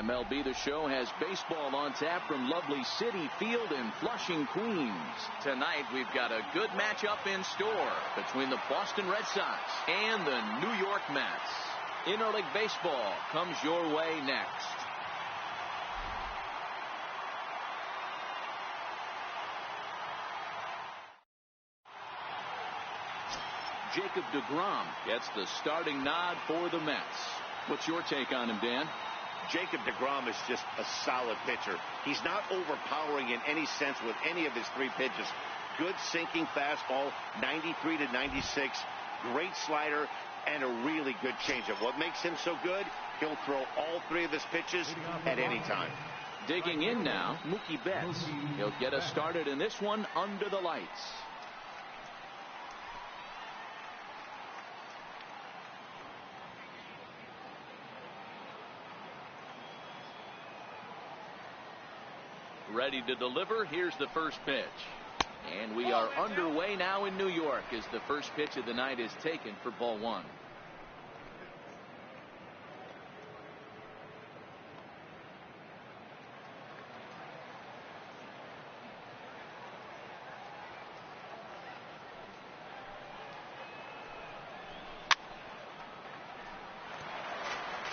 MLB The Show has baseball on tap from lovely Citi Field in Flushing, Queens. Tonight we've got a good matchup in store between the Boston Red Sox and the New York Mets. Interleague baseball comes your way next. Jacob deGrom gets the starting nod for the Mets. What's your take on him, Dan? Jacob deGrom is just a solid pitcher. He's not overpowering in any sense with any of his three pitches. Good sinking fastball, 93 to 96, great slider, and a really good changeup. What makes him so good? He'll throw all three of his pitches at any time. Digging in now, Mookie Betts. He'll get us started in this one under the lights. Ready to deliver. Here's the first pitch. And we are underway now in New York as the first pitch of the night is taken for ball one.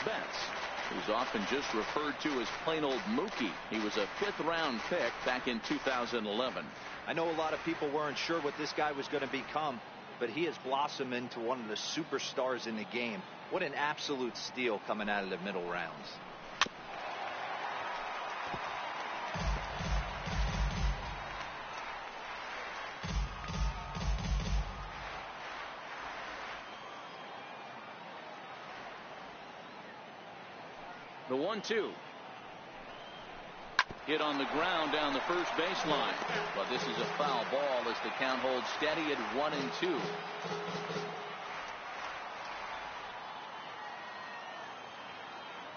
Betts, who's often just referred to as plain old Mookie. He was a 5th-round pick back in 2011. I know a lot of people weren't sure what this guy was going to become, but he has blossomed into one of the superstars in the game. What an absolute steal coming out of the middle rounds. The 1-2. Hit on the ground down the first baseline. But this is a foul ball as the count holds steady at 1-2.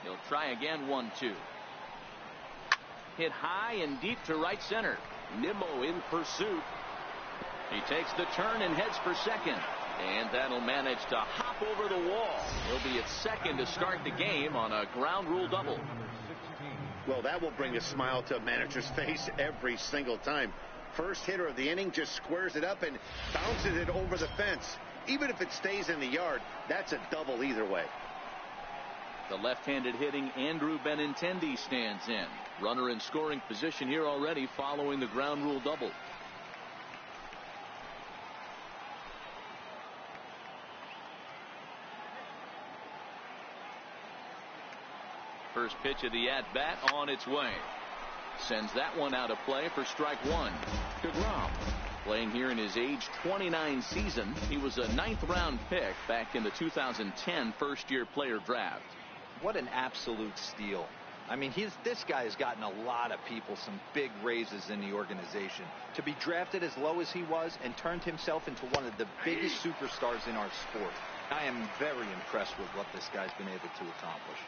He'll try again. 1-2. Hit high and deep to right center. Nimmo in pursuit. He takes the turn and heads for second. And that'll manage to hop over the wall. He'll be at second to start the game on a ground rule double. Well, that will bring a smile to a manager's face every single time. First hitter of the inning just squares it up and bounces it over the fence. Even if it stays in the yard, that's a double either way. The left-handed hitting Andrew Benintendi stands in. Runner in scoring position here already following the ground rule double. First pitch of the at-bat on its way. Sends that one out of play for strike one. deGrom playing here in his age 29 season. He was a 9th-round pick back in the 2010 first-year player draft. What an absolute steal. I mean, this guy has gotten a lot of people some big raises in the organization. To be drafted as low as he was and turned himself into one of the biggest superstars in our sport. I am very impressed with what this guy's been able to accomplish.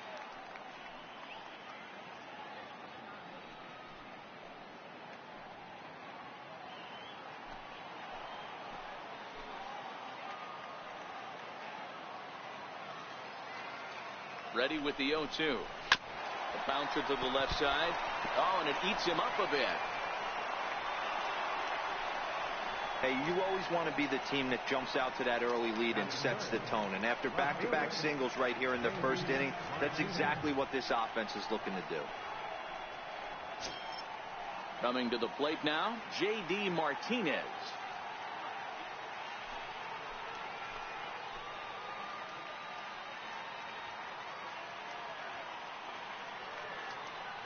Ready with the 0-2. The bouncer to the left side. Oh, and it eats him up a bit. Hey, you always want to be the team that jumps out to that early lead and sets the tone. And after back-to-back singles right here in the first inning, that's exactly what this offense is looking to do. Coming to the plate now, J.D. Martinez.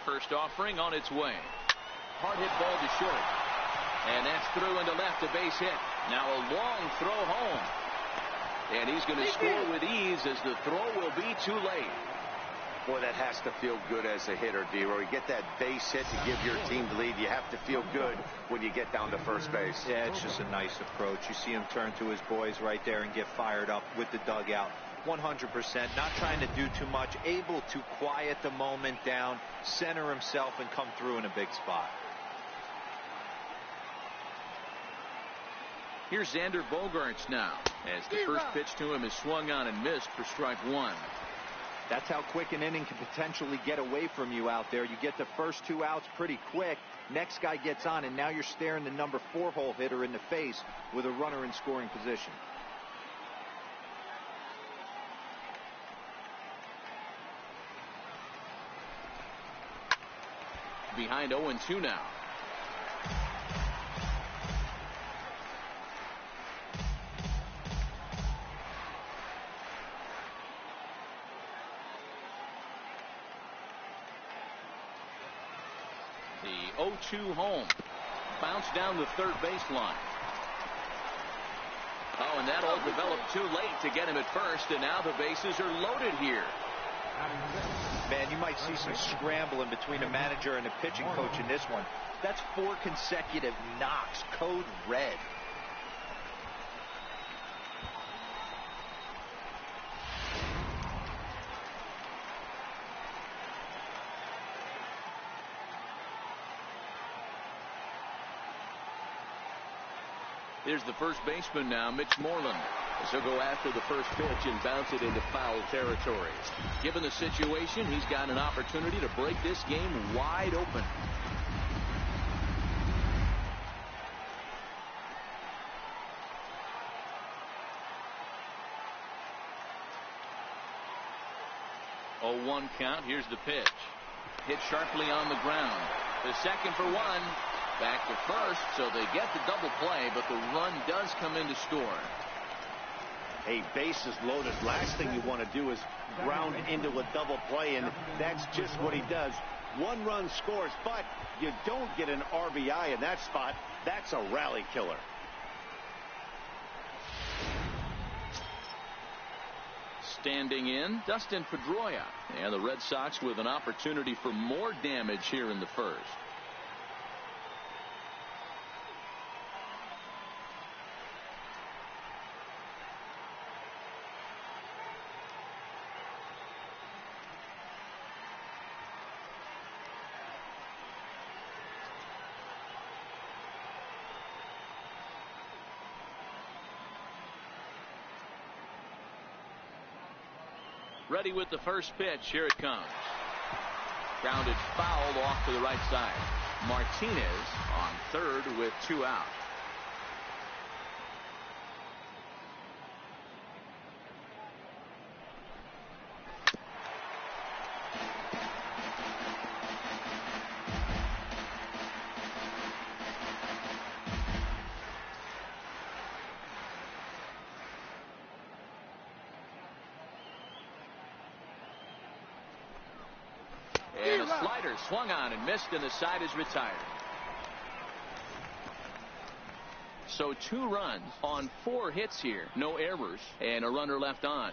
First offering on its way. Hard hit ball to short. And that's through into left, a base hit. Now a long throw home. And he's going to score with ease as the throw will be too late. Boy, that has to feel good as a hitter, D-Roy. You get that base hit to give your team the lead. You have to feel good when you get down to first base. Yeah, it's just a nice approach. You see him turn to his boys right there and get fired up with the dugout. 100%, not trying to do too much, able to quiet the moment down, center himself, and come through in a big spot. Here's Xander Bogaerts now, as the first pitch to him is swung on and missed for strike one. That's how quick an inning can potentially get away from you out there. You get the first 2 outs pretty quick. Next guy gets on, and now you're staring the number 4 hole hitter in the face with a runner in scoring position. Behind 0-2 now. The 0-2 home. Bounce down the third baseline. Oh, and that all developed too late to get him at first, and now the bases are loaded here. Man, you might see some scrambling between a manager and a pitching coach in this one. That's 4 consecutive knocks. Code red. Here's the first baseman now, Mitch Moreland, as he'll go after the first pitch and bounce it into foul territory. Given the situation, he's got an opportunity to break this game wide open. Oh, 1 count. Here's the pitch. Hit sharply on the ground. The second for 1. Back to first, so they get the double play, but the run does come in to score. Hey, bases loaded. Last thing you want to do is ground into a double play, and that's just what he does. 1 run scores, but you don't get an RBI in that spot. That's a rally killer. Standing in, Dustin Pedroia. And the Red Sox with an opportunity for more damage here in the first. Ready with the first pitch. Here it comes. Grounded foul off to the right side. Martinez on third with 2 out. And a slider swung on and missed, and the side is retired. So 2 runs on 4 hits here. No errors and a runner left on.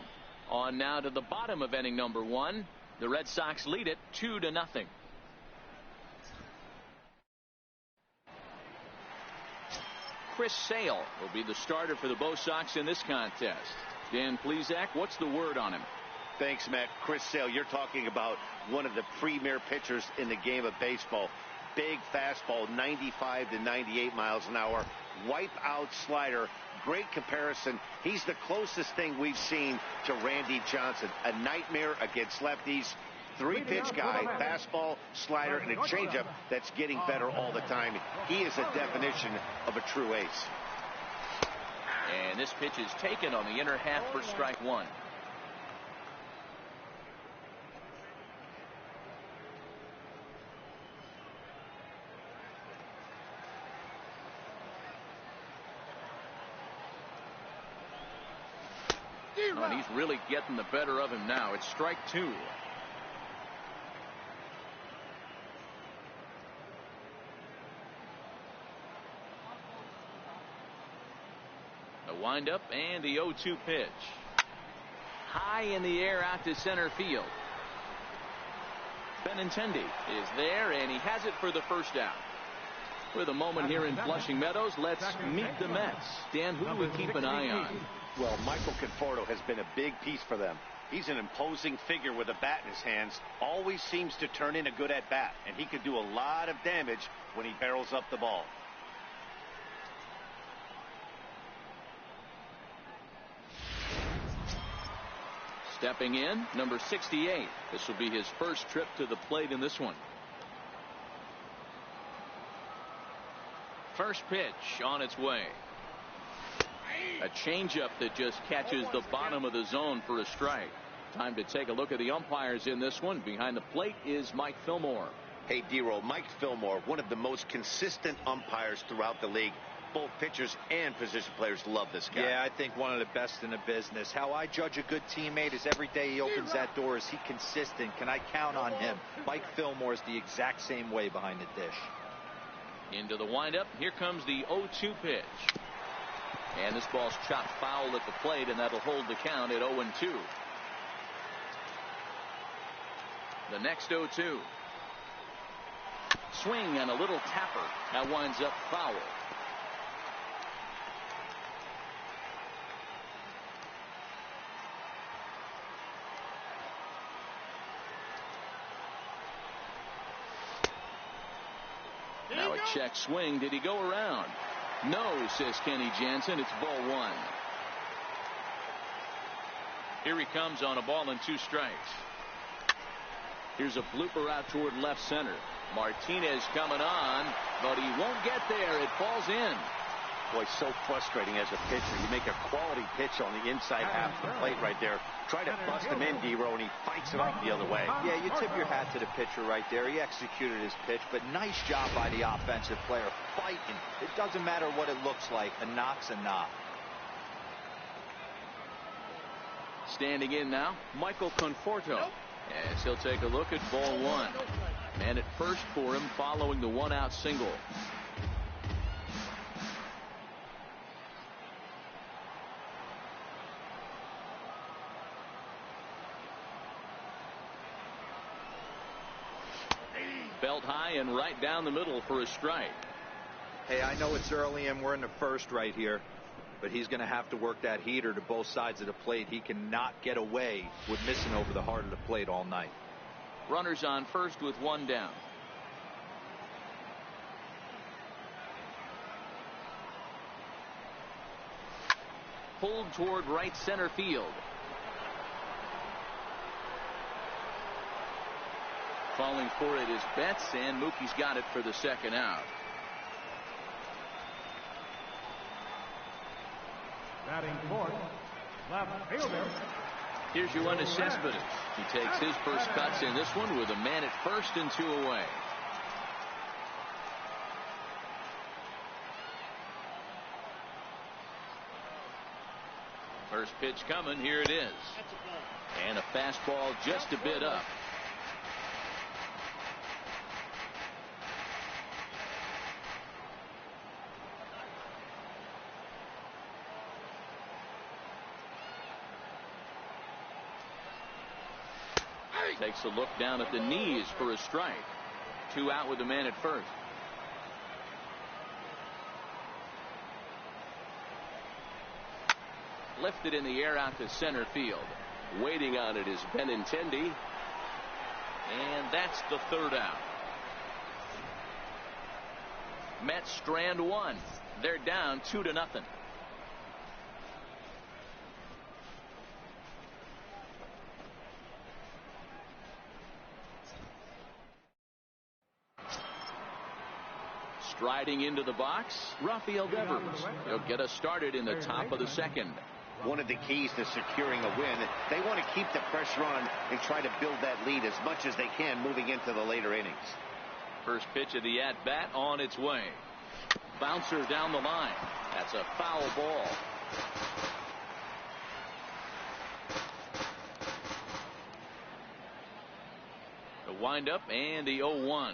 On now to the bottom of inning number 1. The Red Sox lead it 2-0. Chris Sale will be the starter for the Bo Sox in this contest. Dan Plesac, what's the word on him? Thanks, Matt. Chris Sale, you're talking about one of the premier pitchers in the game of baseball. Big fastball, 95 to 98 miles an hour. Wipe out slider. Great comparison. He's the closest thing we've seen to Randy Johnson. A nightmare against lefties. 3-pitch guy, fastball, slider, and a changeup that's getting better all the time. He is a definition of a true ace. And this pitch is taken on the inner half for strike 1. Oh, and he's really getting the better of him now. It's strike 2. The windup and the 0-2 pitch. High in the air out to center field. Benintendi is there, and he has it for the first out. With a moment here in Flushing Meadows, let's meet the Mets. Dan, who do we keep an eye on? Well, Michael Conforto has been a big piece for them. He's an imposing figure with a bat in his hands. Always seems to turn in a good at-bat, and he could do a lot of damage when he barrels up the ball. Stepping in, number 68. This will be his first trip to the plate in this one. First pitch on its way. A changeup that just catches the bottom of the zone for a strike. Time to take a look at the umpires in this one. Behind the plate is Mike Fillmore. Hey, D-Roll, Mike Fillmore, one of the most consistent umpires throughout the league. Both pitchers and position players love this guy. Yeah, I think one of the best in the business. How I judge a good teammate is every day he opens that door. Is he consistent? Can I count on him? Mike Fillmore is the exact same way behind the dish. Into the windup. Here comes the 0-2 pitch. And this ball's chopped foul at the plate, and that'll hold the count at 0-2. The next 0-2. Swing and a little tapper. That winds up foul. Now a check swing. Did he go around? No, says Kenny Jansen. It's ball one. Here he comes on a ball and 2 strikes. Here's a blooper out toward left center. Martinez coming on, but he won't get there. It falls in. Boy, so frustrating as a pitcher. You make a quality pitch on the inside half of the plate right there. Try to bust him in, D-Roll, and he fights it off the other way. Yeah, you tip your hat to the pitcher right there. He executed his pitch, but nice job by the offensive player. Fighting. It doesn't matter what it looks like. A knock's a knock. Standing in now, Michael Conforto. As he'll take a look at ball one. Man at first for him following the 1-out single. Belt high and right down the middle for a strike. Hey, I know it's early and we're in the first right here, but he's going to have to work that heater to both sides of the plate. He cannot get away with missing over the heart of the plate all night. Runners on first with 1 down. Pulled toward right center field. Falling for it is Betts, and Mookie's got it for the second out. Batting fourth, left fielder. Here's Yoenis Cespedes. He takes his first cuts in this one with a man at first and 2 away. First pitch coming. Here it is. And a fastball just a bit up. Takes a look down at the knees for a strike. 2 out with the man at first. Lifted in the air out to center field. Waiting on it is Benintendi. And that's the 3rd out. Mets strand 1. They're down 2-0. Striding into the box, Rafael Devers. He'll get us started in the top of the 2nd. One of the keys to securing a win, they want to keep the pressure on and try to build that lead as much as they can moving into the later innings. First pitch of the at-bat on its way. Bouncer down the line. That's a foul ball. The windup and the 0-1.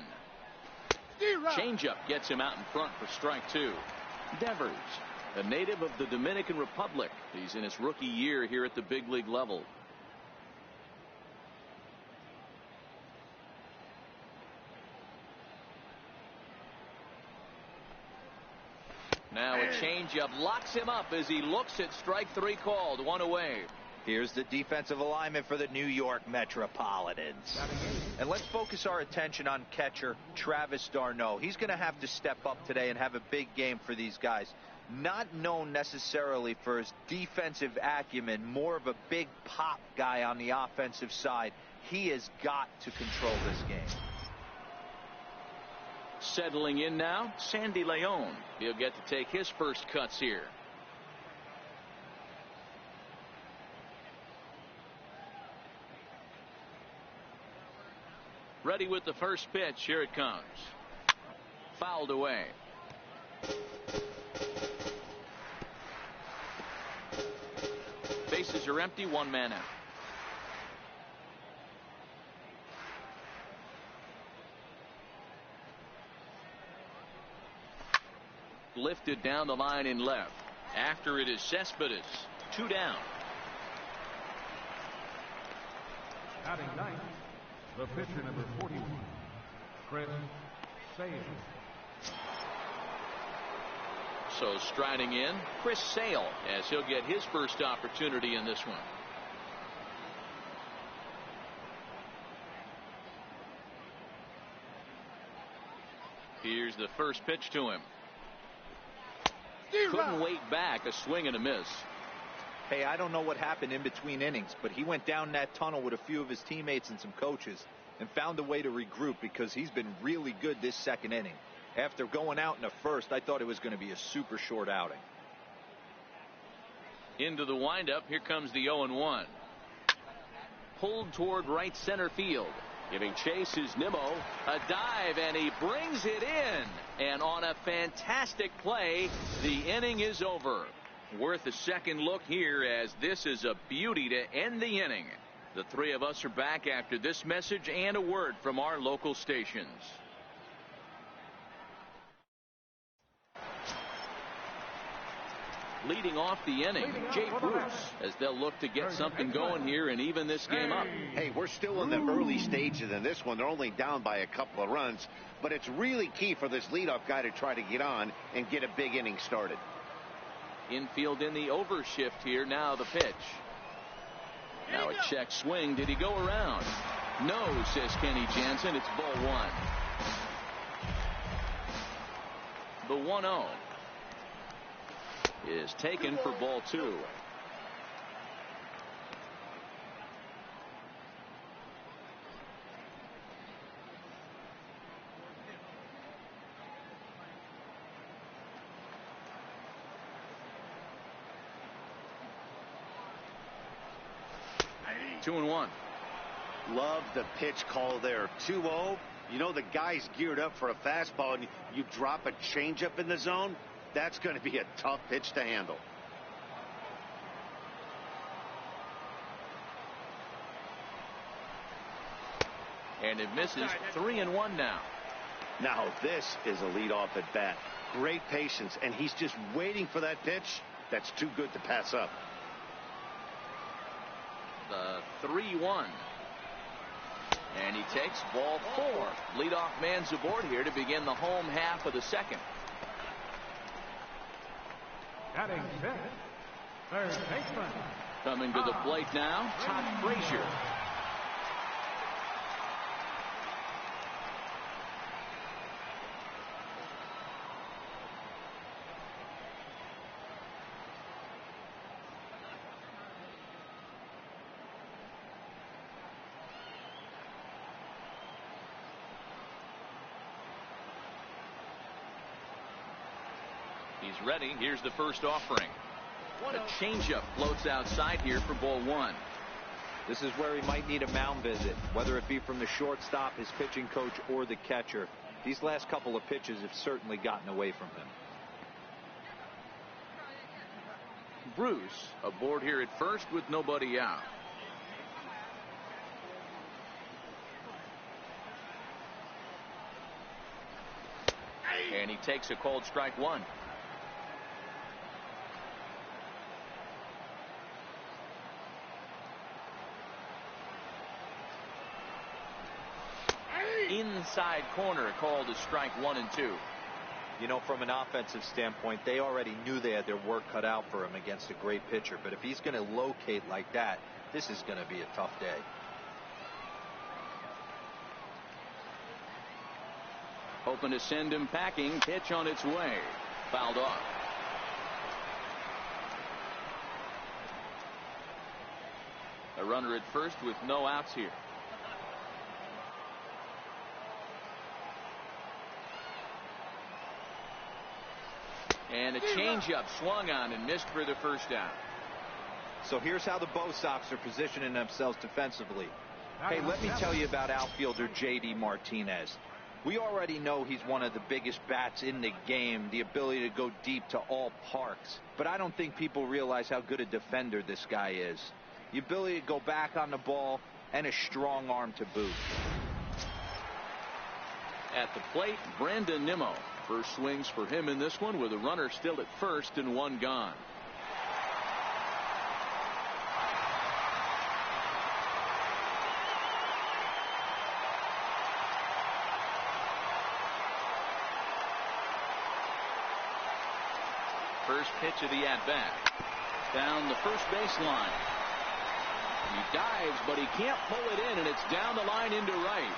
Changeup gets him out in front for strike 2. Devers, a native of the Dominican Republic. He's in his rookie year here at the big league level. Now a changeup locks him up as he looks at strike 3 called. 1 away. Here's the defensive alignment for the New York Metropolitans. And let's focus our attention on catcher Travis d'Arnaud. He's going to have to step up today and have a big game for these guys. Not known necessarily for his defensive acumen, more of a big pop guy on the offensive side. He has got to control this game. Settling in now, Sandy Leon. He'll get to take his first cuts here. Ready with the first pitch. Here it comes. Fouled away. Bases are empty. One man out. Lifted down the line in left. After it is Cespedes. 2 down. Batting ninth, the pitcher number 41, Chris Sale. So striding in, Chris Sale, as he'll get his first opportunity in this one. Here's the first pitch to him. Couldn't wait back. A swing and a miss. Hey, I don't know what happened in between innings, but he went down that tunnel with a few of his teammates and some coaches and found a way to regroup, because he's been really good this second inning. After going out in the first, I thought it was going to be a super short outing. Into the windup. Here comes the 0-1. Pulled toward right center field. Giving chase is Nimmo. A dive, and he brings it in. And on a fantastic play, the inning is over. Worth a second look here, as this is a beauty to end the inning. The three of us are back after this message and a word from our local stations. Leading off the inning, Jay Bruce, as they'll look to get something going here and even this game up. Hey, we're still in the early stages in this one. They're only down by a couple of runs, but it's really key for this leadoff guy to try to get on and get a big inning started. Infield in the overshift here. Now the pitch. Now a check swing. Did he go around? No, says Kenny Jansen. It's ball one. The 1-0 is taken for ball two. Two and one. Love the pitch call there. 2-0. You know the guy's geared up for a fastball, and you drop a changeup in the zone. That's going to be a tough pitch to handle. And it misses. 3-1 now. Now this is a leadoff at bat. Great patience, and he's just waiting for that pitch. That's too good to pass up. The 3-1. And he takes ball four. Leadoff man's aboard here to begin the home half of the second. Batting fifth, third baseman. Coming to the plate now, Todd Frazier. He's ready. Here's the first offering. What a changeup floats outside here for ball one. This is where he might need a mound visit, whether it be from the shortstop, his pitching coach, or the catcher. These last couple of pitches have certainly gotten away from him. Bruce aboard here at first with nobody out. And he takes a called strike one. Inside corner, called as strike 1 and 2. You know, from an offensive standpoint, they already knew they had their work cut out for him against a great pitcher. But if he's going to locate like that, this is going to be a tough day. Hoping to send him packing. Pitch on its way. Fouled off. A runner at first with no outs here. And a changeup swung on and missed for the first down. So here's how the Bo Sox are positioning themselves defensively. Hey, let me tell you about outfielder J.D. Martinez. We already know he's one of the biggest bats in the game, the ability to go deep to all parks. But I don't think people realize how good a defender this guy is. The ability to go back on the ball and a strong arm to boot. At the plate, Brandon Nimmo. First swings for him in this one with a runner still at first and one gone. First pitch of the at-bat. Down the first baseline. He dives, but he can't pull it in, and it's down the line into right.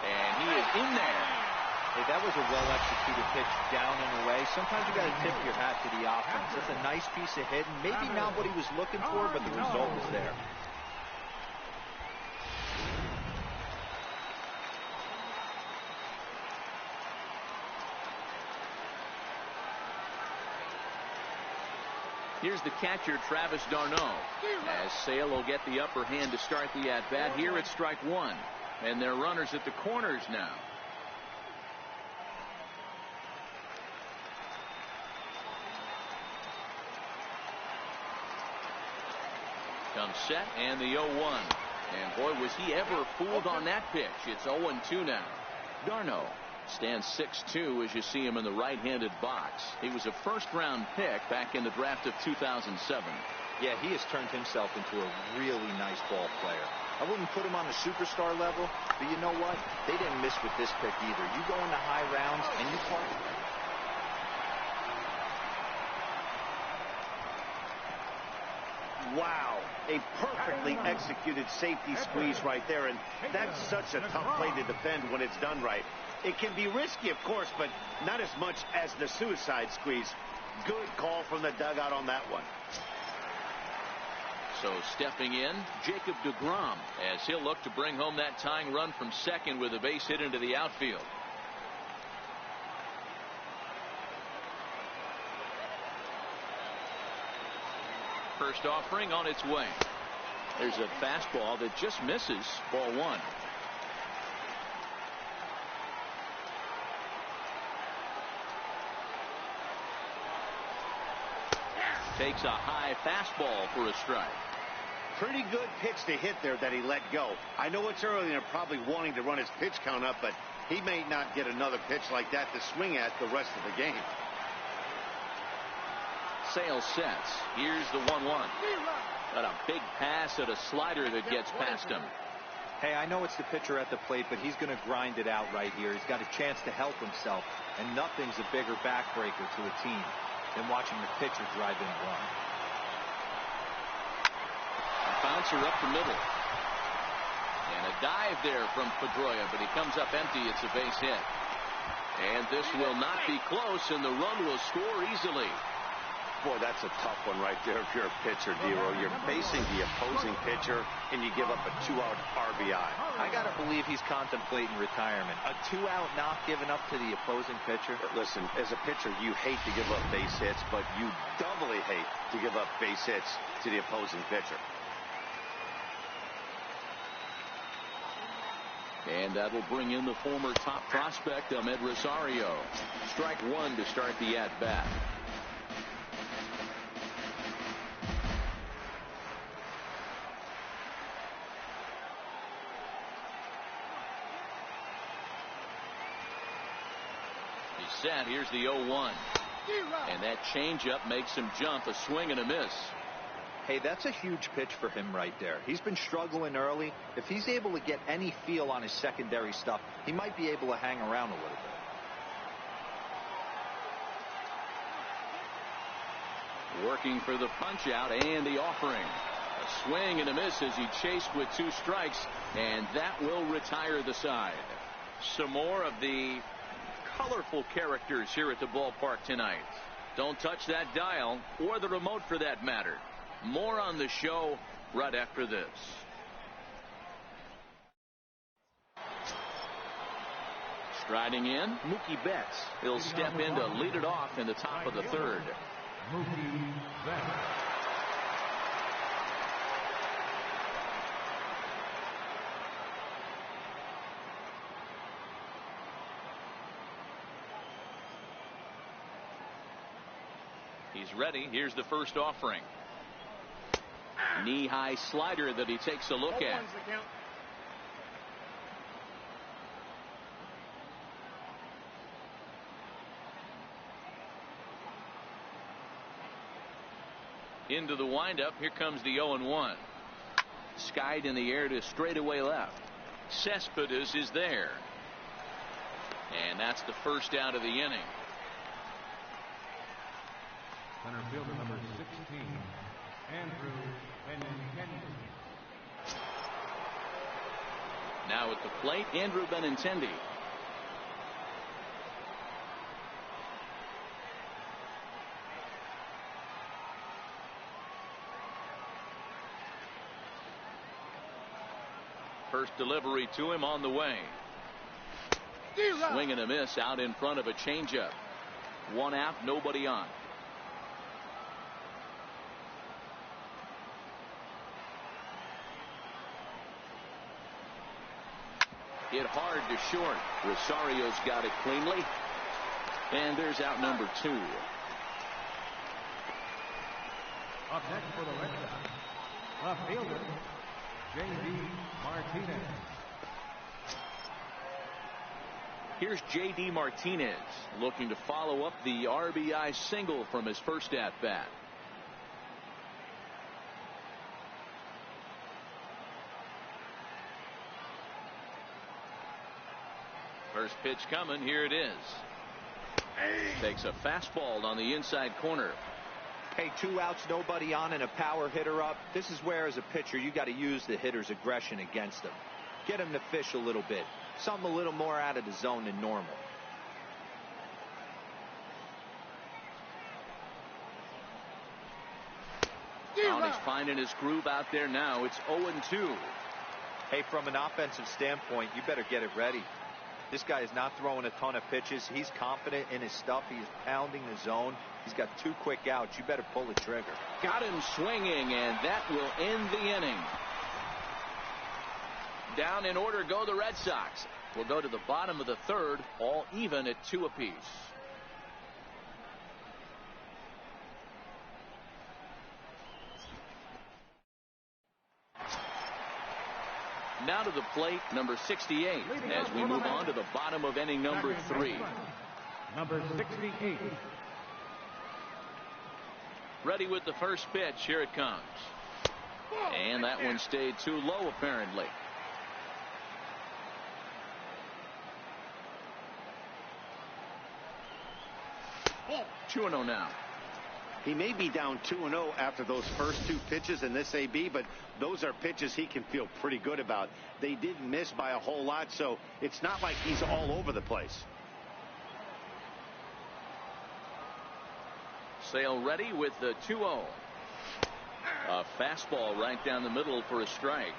And he is in there. Hey, that was a well-executed pitch down and away. Sometimes you got to tip your hat to the offense. That's a nice piece of hitting. Maybe not what he was looking for, but the result was there. Here's the catcher, Travis d'Arnaud, as Sale will get the upper hand to start the at-bat. Here it's strike one, and they're runners at the corners now. Comes set, and the 0-1. And boy, was he ever fooled on that pitch. It's 0-2 now. d'Arnaud stands 6'2" as you see him in the right-handed box. He was a first-round pick back in the draft of 2007. Yeah, he has turned himself into a really nice ball player. I wouldn't put him on the superstar level, but you know what? They didn't miss with this pick either. You go into high rounds and you target. Wow, a perfectly executed safety squeeze right there, and that's such a tough play to defend when it's done right. It can be risky, of course, but not as much as the suicide squeeze. Good call from the dugout on that one. So stepping in, Jacob deGrom, as he'll look to bring home that tying run from second with a base hit into the outfield. First offering on its way. There's a fastball that just misses. Ball one. Takes a high fastball for a strike. Pretty good pitch to hit there that he let go. I know it's early and they're probably wanting to run his pitch count up, but he may not get another pitch like that to swing at the rest of the game. Sale sets. Here's the 1-1. Got a big pass at a slider that gets past him. Hey, I know it's the pitcher at the plate, but he's going to grind it out right here. He's got a chance to help himself, and nothing's a bigger backbreaker to a team than watching the pitcher drive in a run. A bouncer up the middle. And a dive there from Pedroia, but he comes up empty. It's a base hit. And this will not be close, and the run will score easily. Boy, that's a tough one right there if you're a pitcher, Dero. You're facing the opposing pitcher, and you give up a 2-out RBI. I got to believe he's contemplating retirement. A 2-out knock given up to the opposing pitcher. Listen, as a pitcher, you hate to give up base hits, but you doubly hate to give up base hits to the opposing pitcher. And that'll bring in the former top prospect, Ahmed Rosario. Strike one to start the at-bat. Set. Here's the 0-1. And that changeup makes him jump. A swing and a miss. Hey, that's a huge pitch for him right there. He's been struggling early. If he's able to get any feel on his secondary stuff, he might be able to hang around a little bit. Working for the punch out and the offering. A swing and a miss as he chased with 2 strikes, and that will retire the side. Some more of the colorful characters here at the ballpark tonight. Don't touch that dial, or the remote for that matter. More on the show right after this. Striding in, Mookie Betts. He'll step in to lead it off in the top of the third. Mookie Betts. He's ready. Here's the first offering. Knee-high slider that he takes a look at. Into the windup. Here comes the 0-1. Skied in the air to straightaway left. Cespedes is there. And that's the first out of the inning. Center fielder number 16, Andrew Benintendi. Now at the plate, Andrew Benintendi. First delivery to him on the way. Swing and a miss out in front of a changeup. One out, nobody on. Hit hard to short. Rosario's got it cleanly. And there's out number 2. Up next for the Red Sox, left fielder, J.D. Martinez. Here's J.D. Martinez looking to follow up the RBI single from his first at-bat. First pitch coming. Here it is. Takes a fastball on the inside corner. Hey, 2 outs, nobody on, and a power hitter up. This is where, as a pitcher, you got to use the hitter's aggression against him. Get him to fish a little bit. Something a little more out of the zone than normal. He's finding his groove out there now. It's 0-2. Hey, from an offensive standpoint, you better get it ready. This guy is not throwing a ton of pitches. He's confident in his stuff. He's pounding the zone. He's got 2 quick outs. You better pull the trigger. Got him swinging, and that will end the inning. Down in order go the Red Sox. We'll go to the bottom of the third, all even at 2 apiece. Now to the plate, number 68, as we move on to the bottom of inning number 3. Number 68. Ready with the first pitch. Here it comes. And that one stayed too low, apparently. Oh, 2-0 now. He may be down 2-0 after those first 2 pitches in this AB, but those are pitches he can feel pretty good about. They didn't miss by a whole lot, so it's not like he's all over the place. Sale ready with the 2-0. A fastball right down the middle for a strike.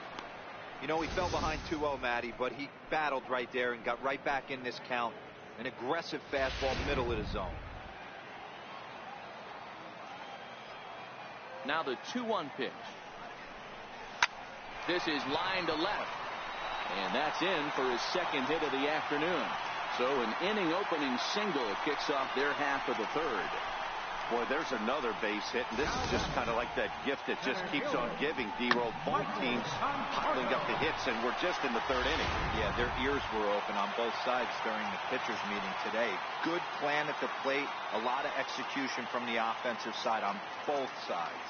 You know, he fell behind 2-0, Matty, but he battled right there and got right back in this count. An aggressive fastball, middle of the zone. Now the 2-1 pitch. This is line to left. And that's in for his second hit of the afternoon. So an inning opening single kicks off their half of the third. Boy, there's another base hit, and this is just kind of like that gift that just keeps on giving, D-Roll. Both teams piling up the hits, and we're just in the third inning. Yeah, their ears were open on both sides during the pitchers meeting today. Good plan at the plate, a lot of execution from the offensive side on both sides.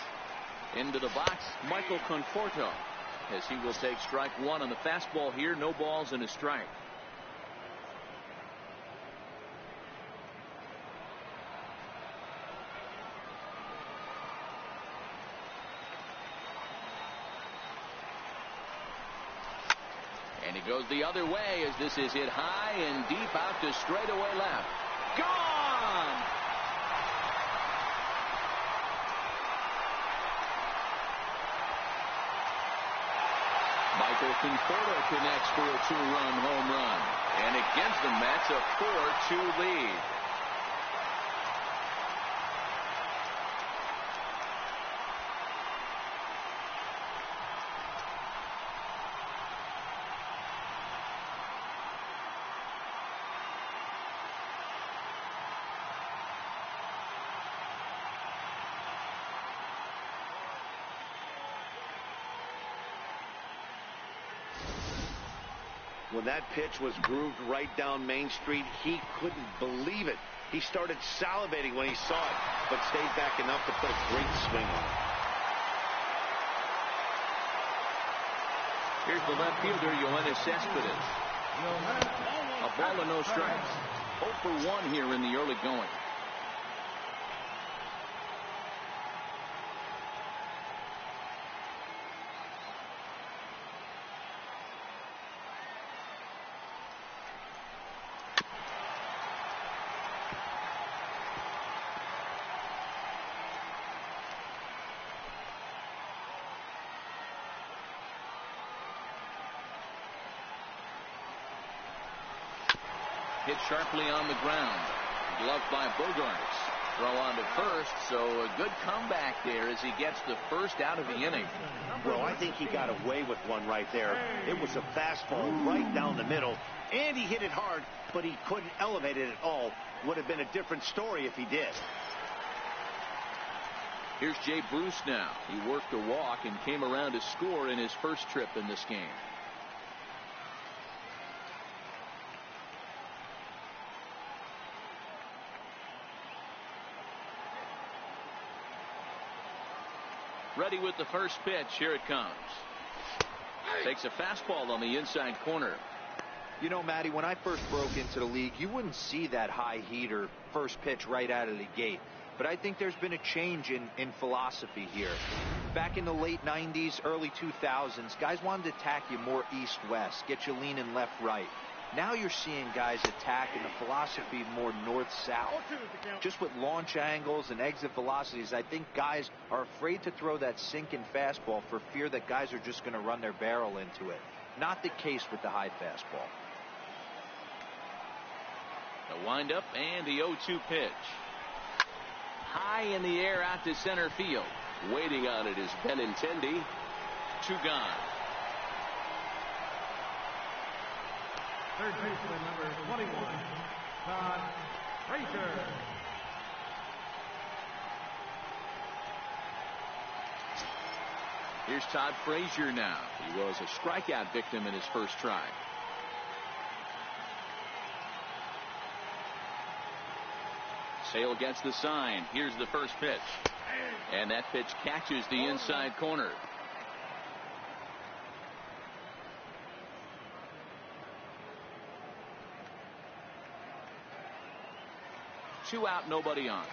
Into the box, Michael Conforto, as he will take strike 1 on the fastball here. No balls and a strike. And he goes the other way as this is hit high and deep out to straightaway left. Gone! Conforto connects for a 2-run home run, and it gives the Mets a 4-2 lead. When that pitch was grooved right down Main Street, he couldn't believe it. He started salivating when he saw it, but stayed back enough to put a great swing on it. Here's the left fielder, Yoenis Cespedes. A ball and no strikes. 0 for 1 here in the early going. Hit sharply on the ground. Gloved by Bogarts. Throw on to first, so a good comeback there as he gets the first out of the inning. Well, I think he got away with one right there. It was a fastball right down the middle, and he hit it hard, but he couldn't elevate it at all. Would have been a different story if he did. Here's Jay Bruce now. He worked a walk and came around to score in his first trip in this game. Ready with the first pitch. Here it comes. Takes a fastball on the inside corner. You know, Matty, when I first broke into the league, you wouldn't see that high heater first pitch right out of the gate. But I think there's been a change in philosophy here. Back in the late 90s, early 2000s, guys wanted to attack you more east-west, get you leaning left-right. Now you're seeing guys attack in the philosophy more north-south. Just with launch angles and exit velocities, I think guys are afraid to throw that sinking fastball for fear that guys are just going to run their barrel into it. Not the case with the high fastball. The windup and the 0-2 pitch. High in the air out to center field. Waiting on it is Benintendi. 2 gone. Third baseman, number 21, Todd Frazier. Here's Todd Frazier now. He was a strikeout victim in his first try. Sale gets the sign. Here's the first pitch. And that pitch catches the inside corner. 2 out, nobody on.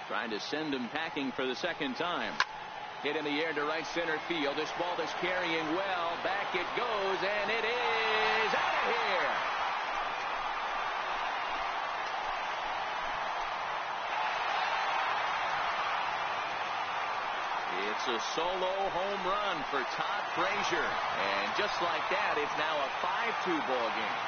Trying to send him packing for the second time. Hit in the air to right center field. This ball is carrying well. Back it goes, and it is out of here. It's a solo home run for Todd Frazier. And just like that, it's now a 5-2 ball game.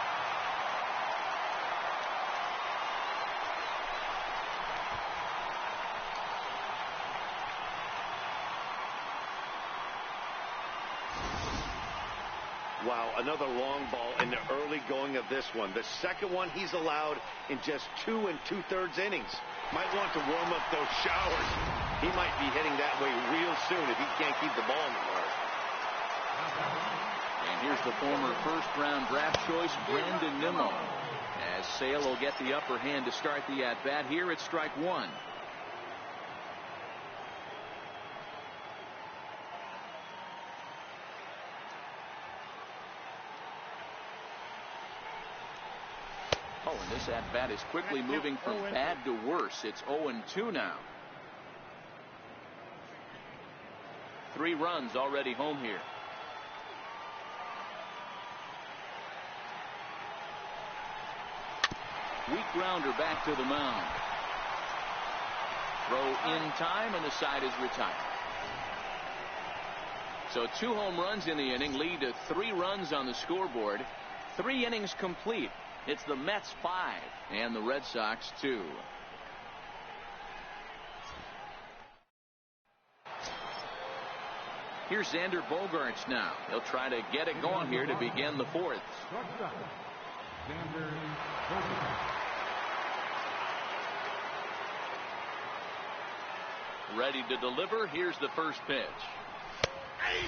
Wow, another long ball in the early going of this one. The second one he's allowed in just 2 2/3 innings. Might want to warm up those showers. He might be hitting that way real soon if he can't keep the ball in the park. And here's the former first-round draft choice, Brandon Nimmo. As Sale will get the upper hand to start the at-bat. Here it's strike 1. Oh, and this at-bat is quickly moving from bad to worse. It's 0-2 now. 3 runs already home here. Weak grounder back to the mound. Throw in time, and the side is retired. So 2 home runs in the inning lead to 3 runs on the scoreboard. 3 innings complete. It's the Mets 5 and the Red Sox 2. Here's Xander Bogaerts now. He'll try to get it going here to begin the 4th. Xander Bogaerts. Ready to deliver. Here's the first pitch.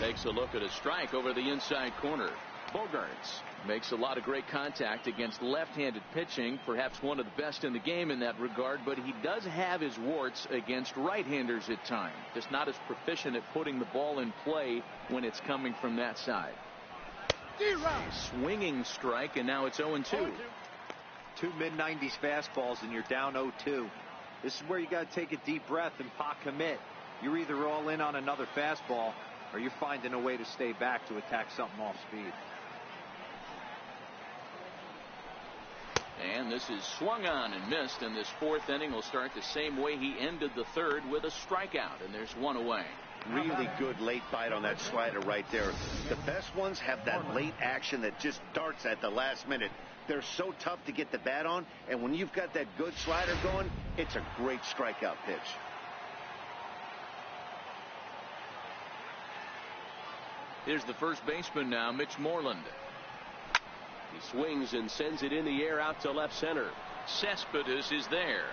Takes a look at a strike over the inside corner. Bogaerts makes a lot of great contact against left-handed pitching, perhaps one of the best in the game in that regard, but he does have his warts against right-handers at times. Just not as proficient at putting the ball in play when it's coming from that side. A swinging strike, and now it's 0-2. 2 mid-90s fastballs and you're down 0-2. This is where you got to take a deep breath and pot commit. You're either all in on another fastball or you're finding a way to stay back to attack something off speed. And this is swung on and missed, and this 4th inning will start the same way he ended the 3rd, with a strikeout, and there's 1 away. Really good late bite on that slider right there. The best ones have that late action that just darts at the last minute. They're so tough to get the bat on, and when you've got that good slider going, it's a great strikeout pitch. Here's the first baseman now, Mitch Moreland. He swings and sends it in the air out to left center. Cespedes is there.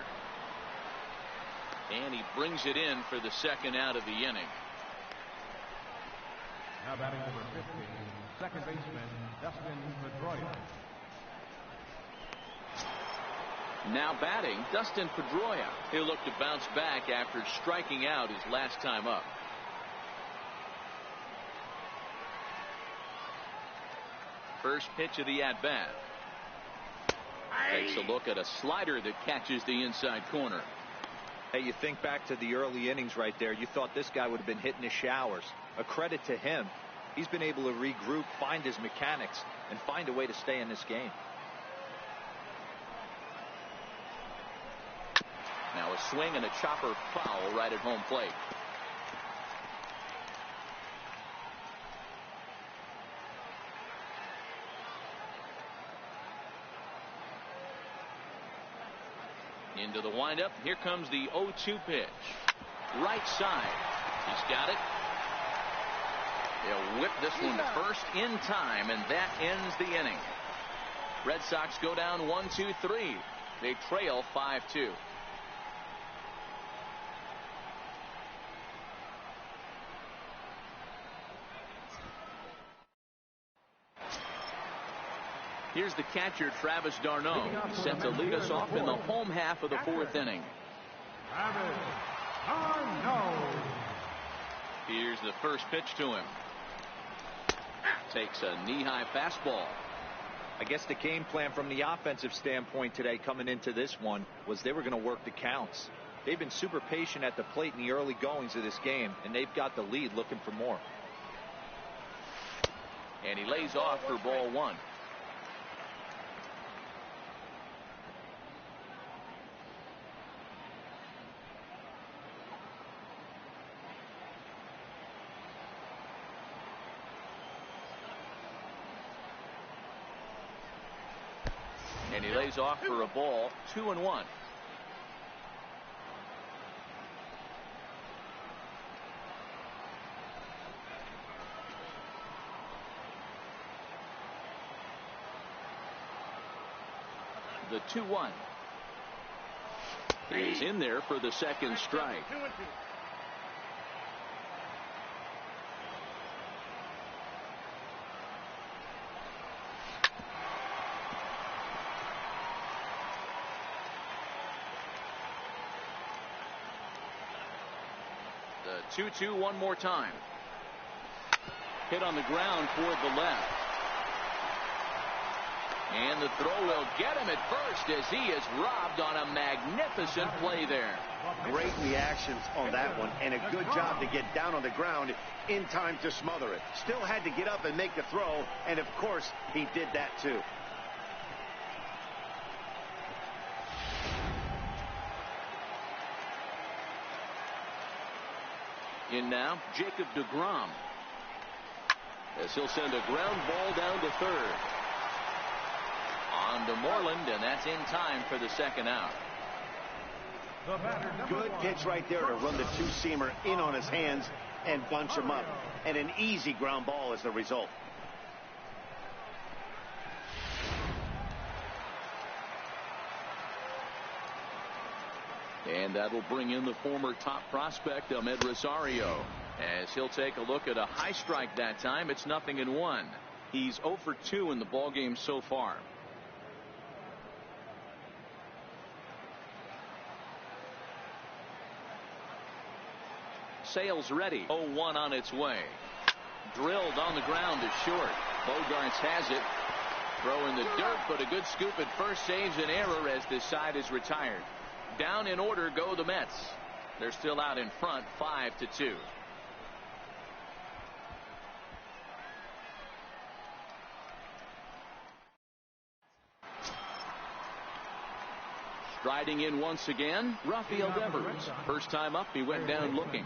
And he brings it in for the 2nd out of the inning. Now batting number 50, second baseman Dustin Pedroia. Now batting, Dustin Pedroia. He'll look to bounce back after striking out his last time up. First pitch of the at-bat. Takes a look at a slider that catches the inside corner. Hey, you think back to the early innings right there. You thought this guy would have been hitting his showers. A credit to him. He's been able to regroup, find his mechanics, and find a way to stay in this game. Now a swing and a chopper foul right at home plate. Into the windup. Here comes the 0-2 pitch. Right side. He's got it. They'll whip this one to first in time, and that ends the inning. Red Sox go down 1-2-3. They trail 5-2. Here's the catcher, Travis d'Arnaud, set to lead us off in the home half of the 4th inning. Travis d'Arnaud. Here's the first pitch to him. Takes a knee-high fastball. I guess the game plan from the offensive standpoint today coming into this one was they were going to work the counts. They've been super patient at the plate in the early goings of this game, and they've got the lead looking for more. And he lays off for ball 1. And he lays off for a ball, 2-1. The 2-1 is in there for the 2nd strike. The 2-2 one more time. Hit on the ground toward the left. And the throw will get him at first as he is robbed on a magnificent play there. Great reactions on that one, and a good job to get down on the ground in time to smother it. Still had to get up and make the throw, and of course he did that too. In now, Jacob deGrom, as he'll send a ground ball down to third. On to Moreland, and that's in time for the second out. Good pitch right there to run the two-seamer in on his hands and bunch him up. And an easy ground ball as the result. And that'll bring in the former top prospect, Ahmed Rosario, as he'll take a look at a high strike that time. It's 0-1. He's 0 for 2 in the ballgame so far. Sales ready. 0-1 on its way. Drilled on the ground is short. Bogarts has it. Throw in the dirt, but a good scoop at first saves an error as this side is retired. Down in order go the Mets. They're still out in front, 5-2. Striding in once again, Rafael Devers. First time up, he went down looking.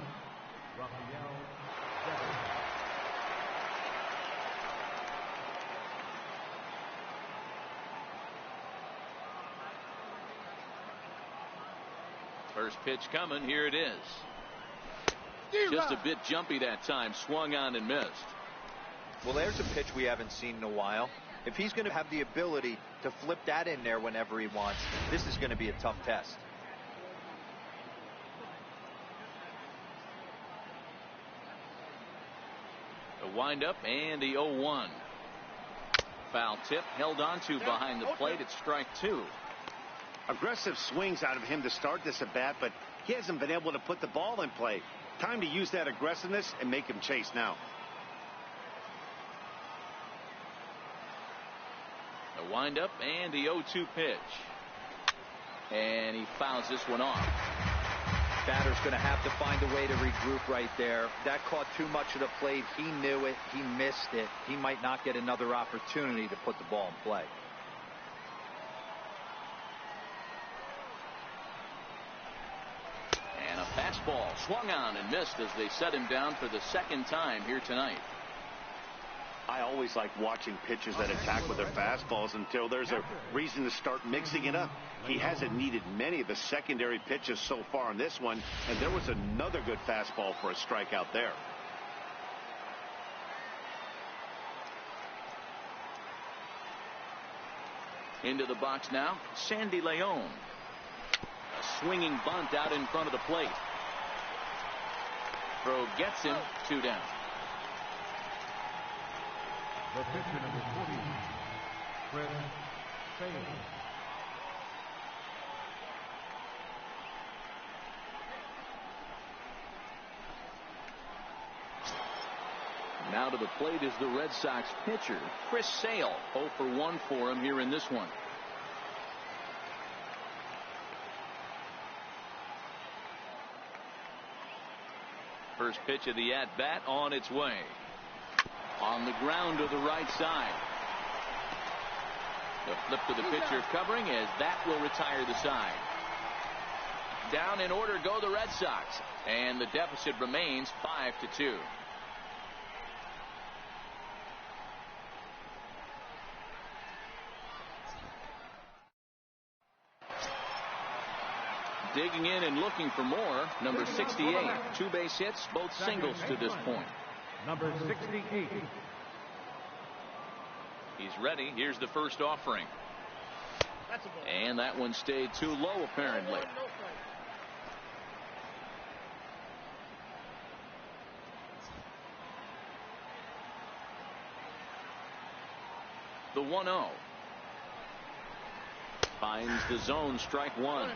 First pitch coming. Here it is. Just a bit jumpy that time. Swung on and missed. Well, there's a pitch we haven't seen in a while. If he's going to have the ability to flip that in there whenever he wants, this is going to be a tough test. The windup and the 0-1. Foul tip held onto behind the plate. It's strike 2. Aggressive swings out of him to start this at bat, but he hasn't been able to put the ball in play. Time to use that aggressiveness and make him chase now. The windup and the 0-2 pitch. And he fouls this one off. Batter's going to have to find a way to regroup right there. That caught too much of the plate. He knew it. He missed it. He might not get another opportunity to put the ball in play. And a fastball swung on and missed as they set him down for the second time here tonight. I always like watching pitchers that attack with their fastballs until there's a reason to start mixing it up. He hasn't needed many of the secondary pitches so far in this one, and there was another good fastball for a strikeout there. Into the box now, Sandy Leon. A swinging bunt out in front of the plate. Throw gets him, 2 down. The pitcher, number 40, Chris Sale. Now to the plate is the Red Sox pitcher, Chris Sale. 0 for 1 for him here in this one. First pitch of the at-bat on its way. On the ground to the right side. The flip to the pitcher covering as that will retire the side. Down in order go the Red Sox, and the deficit remains 5-2. Digging in and looking for more, number 68. 2 base hits, both singles to this point. Number 68. He's ready. Here's the first offering. And that one stayed too low, apparently. The 1-0. Finds the zone, strike 1.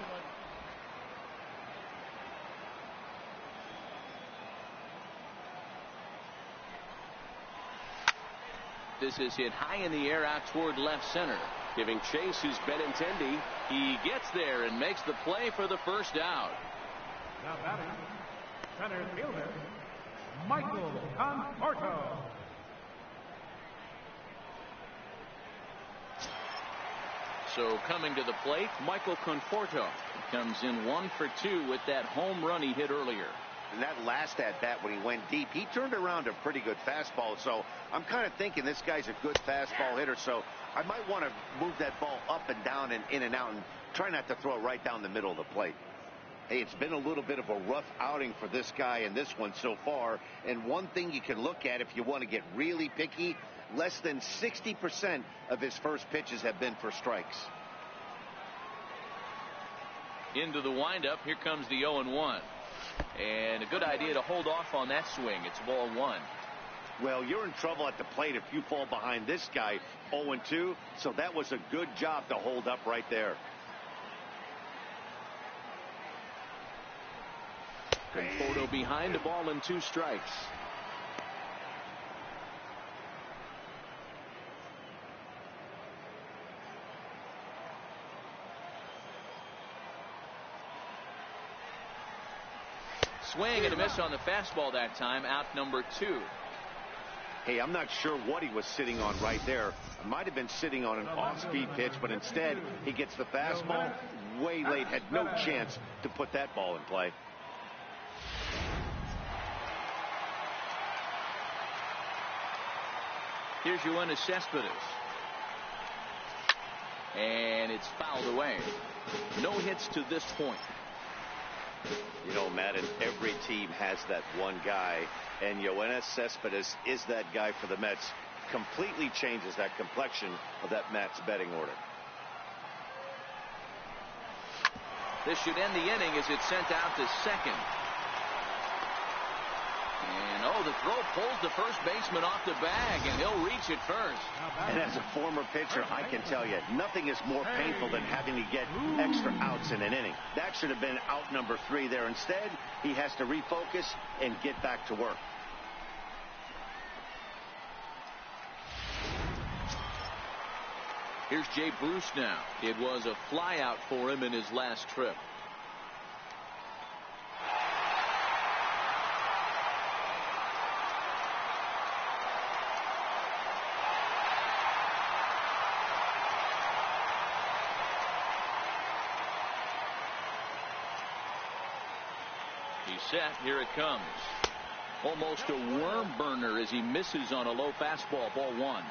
This is hit high in the air out toward left center. Giving chase who's Benintendi. He gets there and makes the play for the first out. Now batting, center fielder, Michael Conforto. So coming to the plate, Michael Conforto. He comes in 1 for 2 with that home run he hit earlier. And that last at bat when he went deep, he turned around a pretty good fastball. So I'm kind of thinking this guy's a good fastball hitter. So I might want to move that ball up and down and in and out and try not to throw it right down the middle of the plate. Hey, it's been a little bit of a rough outing for this guy in this one so far. And one thing you can look at if you want to get really picky, less than 60% of his first pitches have been for strikes. Into the windup. Here comes the 0-1. And a good idea to hold off on that swing. It's ball 1. Well, you're in trouble at the plate if you fall behind this guy 0-2. So that was a good job to hold up right there. Conforto behind, a ball and 2 strikes. Swing and a miss on the fastball that time. Out number 2. Hey, I'm not sure what he was sitting on right there. Might have been sitting on an off-speed pitch, but instead he gets the fastball way late. Had no chance to put that ball in play. Here's Yoenis Cespedes. And it's fouled away. No hits to this point. You know, Madden, every team has that one guy, and Yoenis Cespedes is that guy for the Mets. Completely changes that complexion of that Mets betting order. This should end the inning as it's sent out to second. And the throw pulls the first baseman off the bag, and he'll reach it first. And as a former pitcher, I can tell you, nothing is more painful than having to get extra outs in an inning. That should have been out number 3 there. Instead, he has to refocus and get back to work. Here's Jay Bruce now. It was a flyout for him in his last trip. He's set. Here it comes. Almost a worm burner as he misses on a low fastball. Ball 1.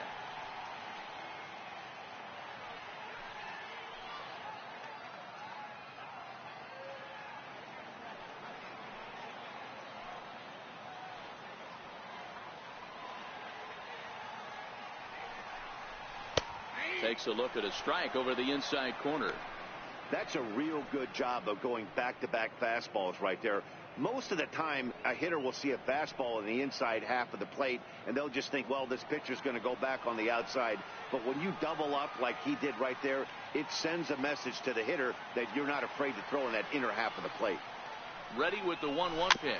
Takes a look at a strike over the inside corner. That's a real good job of going back-to-back fastballs right there. Most of the time, a hitter will see a fastball in the inside half of the plate, and they'll just think, well, this pitcher's going to go back on the outside. But when you double up like he did right there, it sends a message to the hitter that you're not afraid to throw in that inner half of the plate. Ready with the 1-1 pitch.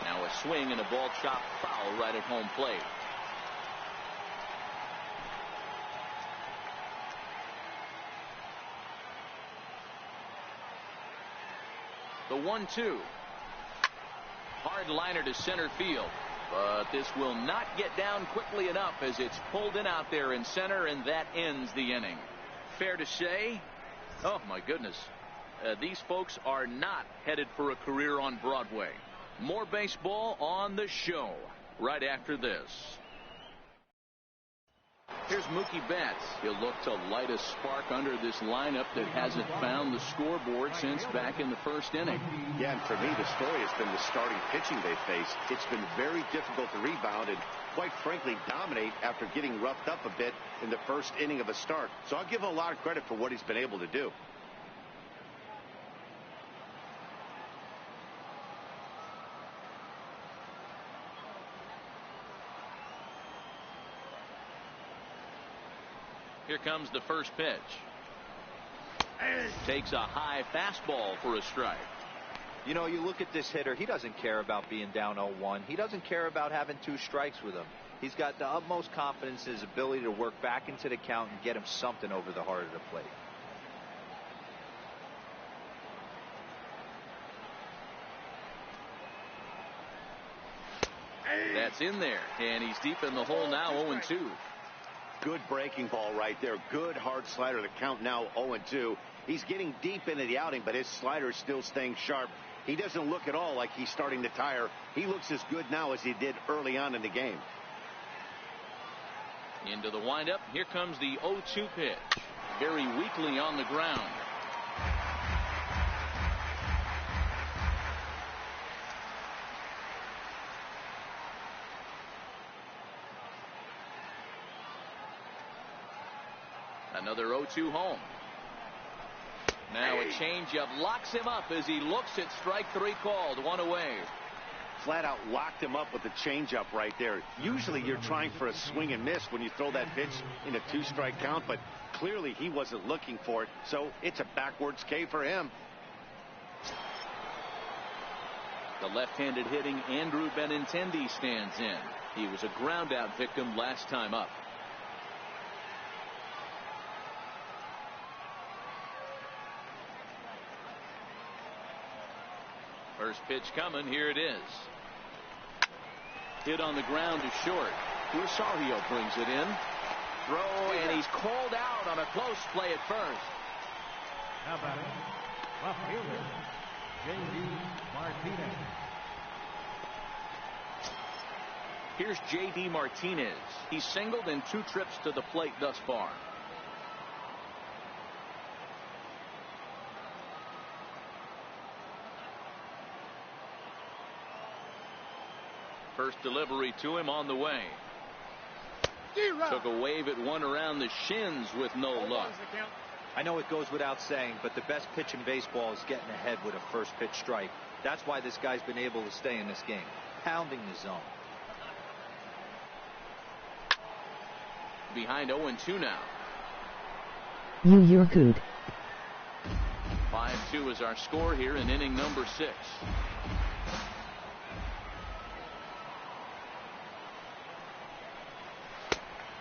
Now a swing and a ball chopped foul right at home plate. The 1-2. Hard liner to center field. But this will not get down quickly enough as it's pulled in out there in center, and that ends the inning. Fair to say, oh my goodness, these folks are not headed for a career on Broadway. More baseball on the show right after this. Here's Mookie Betts. He'll look to light a spark under this lineup that hasn't found the scoreboard since back in the first inning. Yeah, and for me, the story has been the starting pitching they faced. It's been very difficult to rebound and, quite frankly, dominate after getting roughed up a bit in the first inning of a start. So I'll give him a lot of credit for what he's been able to do. Here comes the first pitch. Takes a high fastball for a strike. You know, you look at this hitter, he doesn't care about being down 0-1. He doesn't care about having 2 strikes with him. He's got the utmost confidence in his ability to work back into the count and get him something over the heart of the plate. That's in there, and he's deep in the hole now, 0-2. Good breaking ball right there. Good hard slider. The count now 0-2. He's getting deep into the outing, but his slider is still staying sharp. He doesn't look at all like he's starting to tire. He looks as good now as he did early on in the game. Into the windup. Here comes the 0-2 pitch. Very weakly on the ground. Another 0-2 home. Now a changeup locks him up as he looks at strike three called. One away. Flat out locked him up with the changeup right there. Usually you're trying for a swing and miss when you throw that pitch in a 2-strike count, but clearly he wasn't looking for it, so it's a backwards K for him. The left-handed hitting Andrew Benintendi stands in. He was a ground-out victim last time up. First pitch coming. Here it is. Hit on the ground to short. Rosario brings it in. Throw, and he's called out on a close play at first. Now batting, left fielder, J.D. Martinez. Here's J.D. Martinez. He's singled in 2 trips to the plate thus far. First delivery to him on the way. Took a wave at one around the shins with no luck. I know it goes without saying, but the best pitch in baseball is getting ahead with a first pitch strike. That's why this guy's been able to stay in this game, pounding the zone. Behind 0-2 now. You're good. 5-2 is our score here in inning number 6.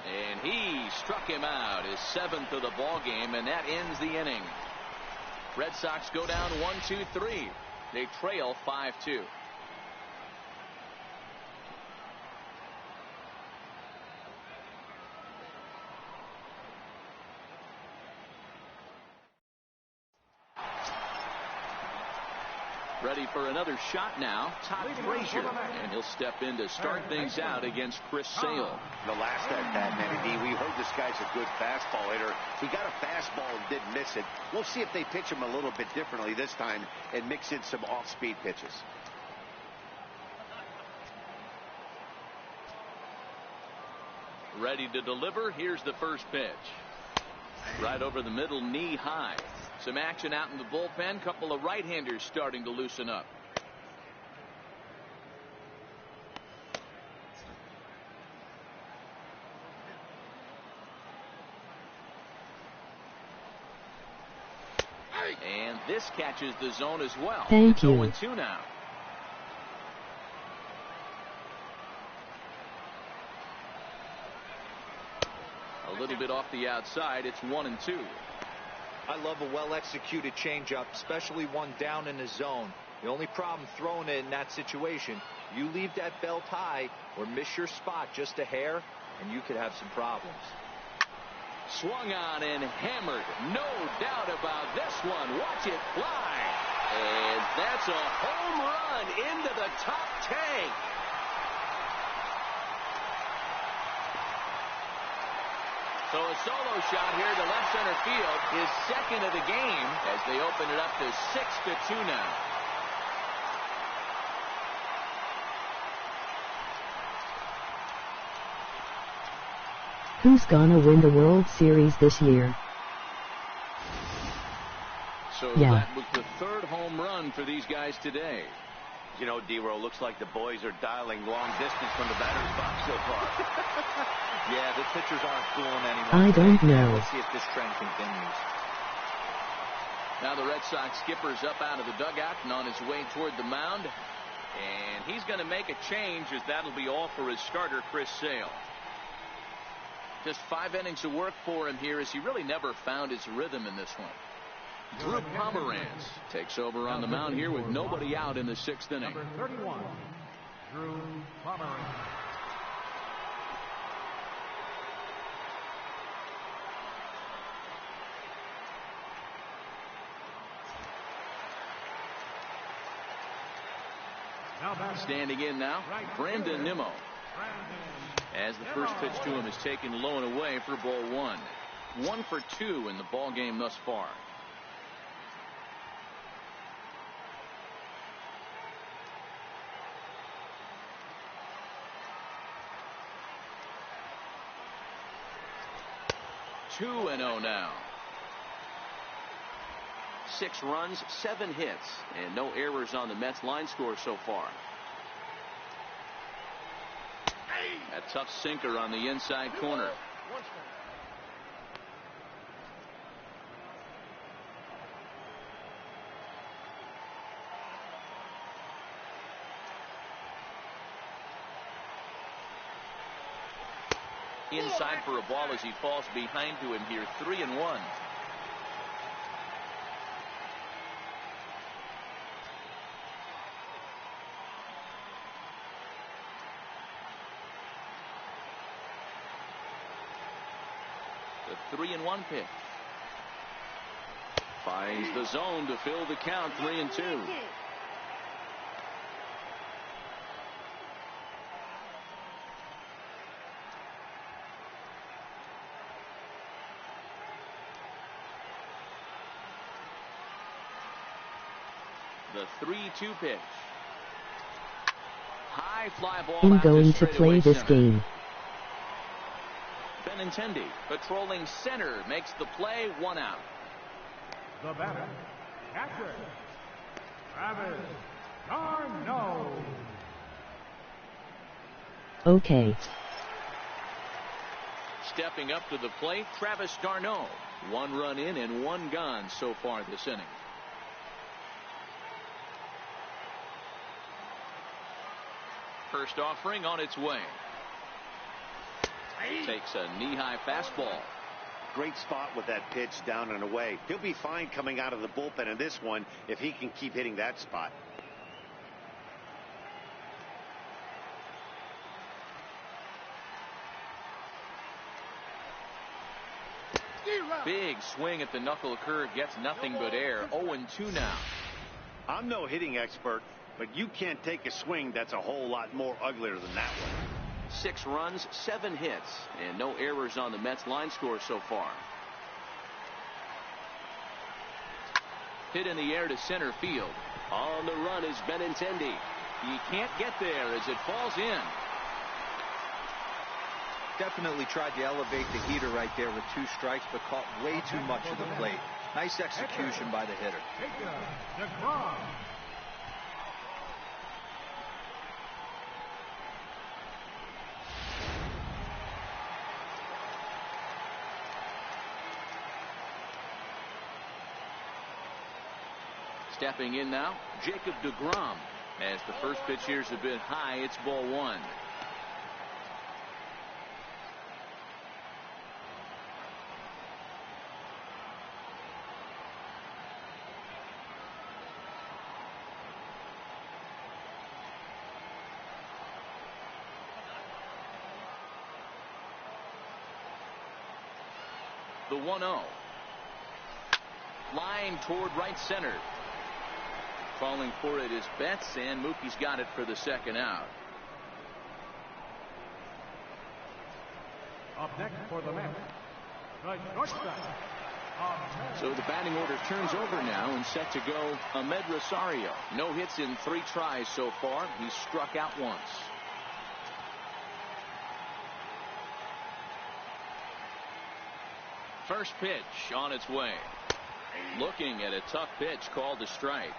And he struck him out, his 7th of the ball game, and that ends the inning. Red Sox go down 1-2-3. They trail 5-2. Ready for another shot now, Todd Frazier, and he'll step in to start things out against Chris Sale. The last at bat, Manny, we heard this guy's a good fastball hitter. He got a fastball and didn't miss it. We'll see if they pitch him a little bit differently this time and mix in some off-speed pitches. Ready to deliver. Here's the first pitch. Right over the middle, knee high. Some action out in the bullpen. Couple of right-handers starting to loosen up. And this catches the zone as well. Thank it's you. 0-2 now. A little bit off the outside. It's 1-2. I love a well-executed changeup, especially one down in the zone. The only problem throwing it in that situation, you leave that belt high or miss your spot just a hair, and you could have some problems. Swung on and hammered. No doubt about this one. Watch it fly. And that's a home run into the top tank. So a solo shot here to left center field, his 2nd of the game, as they open it up to 6-2 now. Who's gonna win the World Series this year? So Yeah. That was the 3rd home run for these guys today. You know, D-Row, looks like the boys are dialing long distance from the batter's box so far. Yeah, the pitchers aren't fooling anyone. I don't know. Let's see if this trend continues. Now the Red Sox skipper's up out of the dugout and on his way toward the mound. And he's going to make a change, as that'll be all for his starter, Chris Sale. Just 5 innings of work for him here, as he really never found his rhythm in this one. Drew Pomeranz takes over on the mound here with nobody out in the 6th inning. Number 31, Drew Pomeranz. Standing in now, Brandon Nimmo. As the first pitch to him is taken low and away for ball 1. 1 for 2 in the ball game thus far. Two and 0 now. 6 runs, 7 hits, and no errors on the Mets line score so far. A tough sinker on the inside corner. Inside for a ball as he falls behind to him here. 3-1. The 3-1 pitch. Finds the zone to fill the count. 3-2. The 3-2 pitch. High fly ball. I'm going to play this game. Benintendi patrolling center makes the play. 1 out. The batter, catcher, Travis d'Arnaud. Okay. Stepping up to the plate, Travis d'Arnaud. 1 run in and 1 gone so far this inning. First offering on its way. Takes a knee-high fastball. Great spot with that pitch, down and away. He'll be fine coming out of the bullpen in this one if he can keep hitting that spot. Big swing at the knuckle curve, gets nothing but air. 0-2 now. I'm no hitting expert, but you can't take a swing that's a whole lot more uglier than that one. 6 runs, 7 hits, and no errors on the Mets line score so far. Hit in the air to center field. On the run is Benintendi. He can't get there as it falls in. Definitely tried to elevate the heater right there with 2 strikes, but caught way too much of the plate. Nice execution by the hitter. Stepping in now, Jacob deGrom. As the first pitch here's a bit high, it's ball 1. The 1-0. Line toward right center. Calling for it is Betts, and Mookie's got it for the 2nd out. Up next for the Mets, the shortstop. So the batting order turns over now and set to go Ahmed Rosario. No hits in 3 tries so far. He's struck out once. First pitch on its way. Looking at a tough pitch called a strike.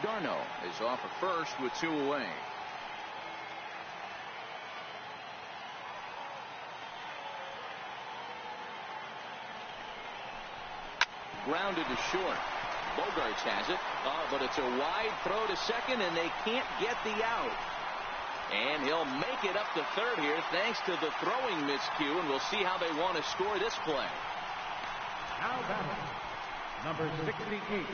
d'Arnaud is off at first with 2 away. Grounded to short. Bogarts has it. But it's a wide throw to second, and they can't get the out. And he'll make it up to third here thanks to the throwing miscue, and we'll see how they want to score this play. Now batting, number 68.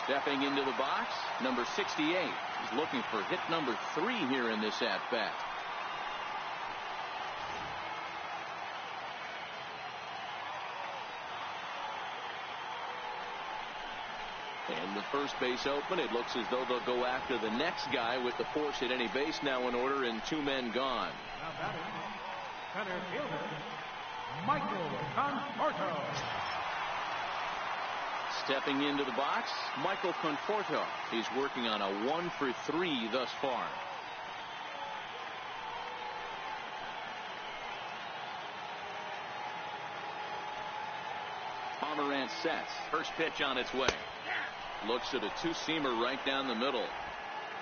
Stepping into the box, number 68. He's looking for hit number 3 here in this at-bat. And the first base open. It looks as though they'll go after the next guy with the force at any base now in order and 2 men gone. Now batting, center fielder, Michael Conforto. Stepping into the box, Michael Conforto. He's working on a 1 for 3 thus far. Pomerantz sets. First pitch on its way. Looks at a 2-seamer right down the middle.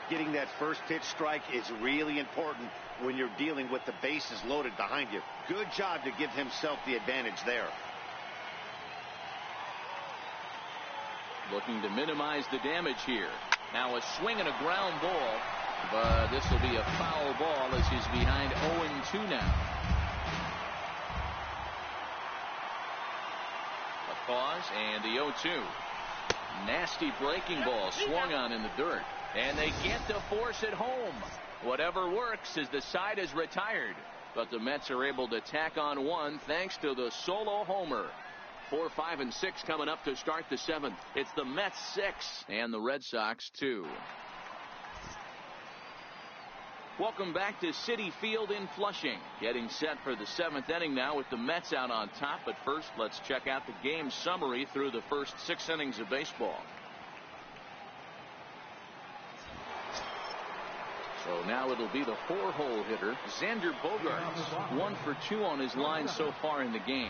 Getting that first pitch strike is really important when you're dealing with the bases loaded behind you. Good job to give himself the advantage there. Looking to minimize the damage here. Now a swing and a ground ball, but this will be a foul ball as he's behind 0-2 now. A pause and the 0-2. Nasty breaking ball swung on in the dirt, and they get the force at home. Whatever works as the side is retired, but the Mets are able to tack on 1 thanks to the solo homer. 4, 5, and 6 coming up to start the 7th. It's the Mets 6 and the Red Sox 2. Welcome back to Citi Field in Flushing. Getting set for the 7th inning now with the Mets out on top. But first, let's check out the game summary through the first 6 innings of baseball. So now it'll be the 4-hole hitter, Xander Bogaerts. 1 for 2 on his line so far in the game.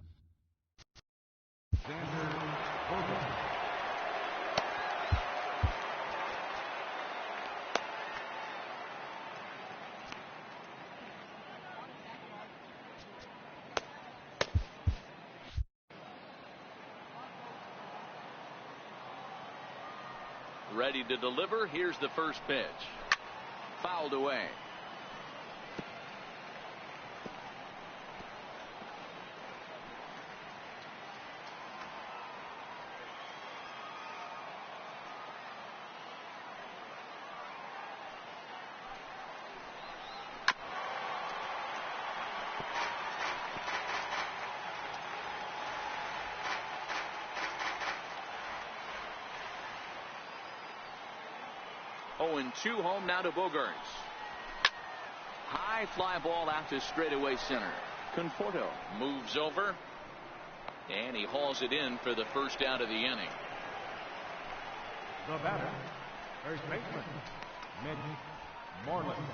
Xander Bogaerts. Ready to deliver. Here's the first pitch. Fouled away. And 2 home now to Bogaerts. High fly ball out to straightaway center. Conforto moves over, and he hauls it in for the first out of the inning. The batter, first baseman, Mitch Moreland.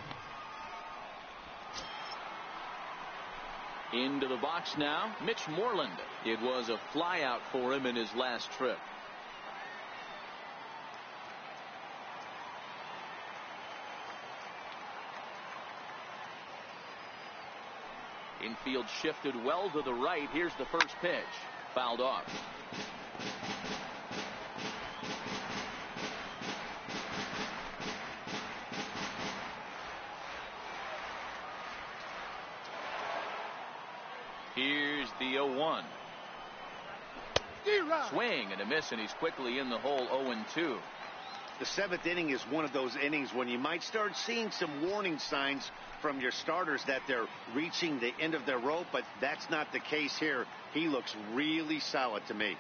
Into the box now, Mitch Moreland. It was a flyout for him in his last trip. Infield shifted well to the right. Here's the first pitch. Fouled off. Here's the 0-1. Swing and a miss, and he's quickly in the hole. 0-2. The 7th inning is one of those innings when you might start seeing some warning signs from your starters that they're reaching the end of their rope, but that's not the case here. He looks really solid to me.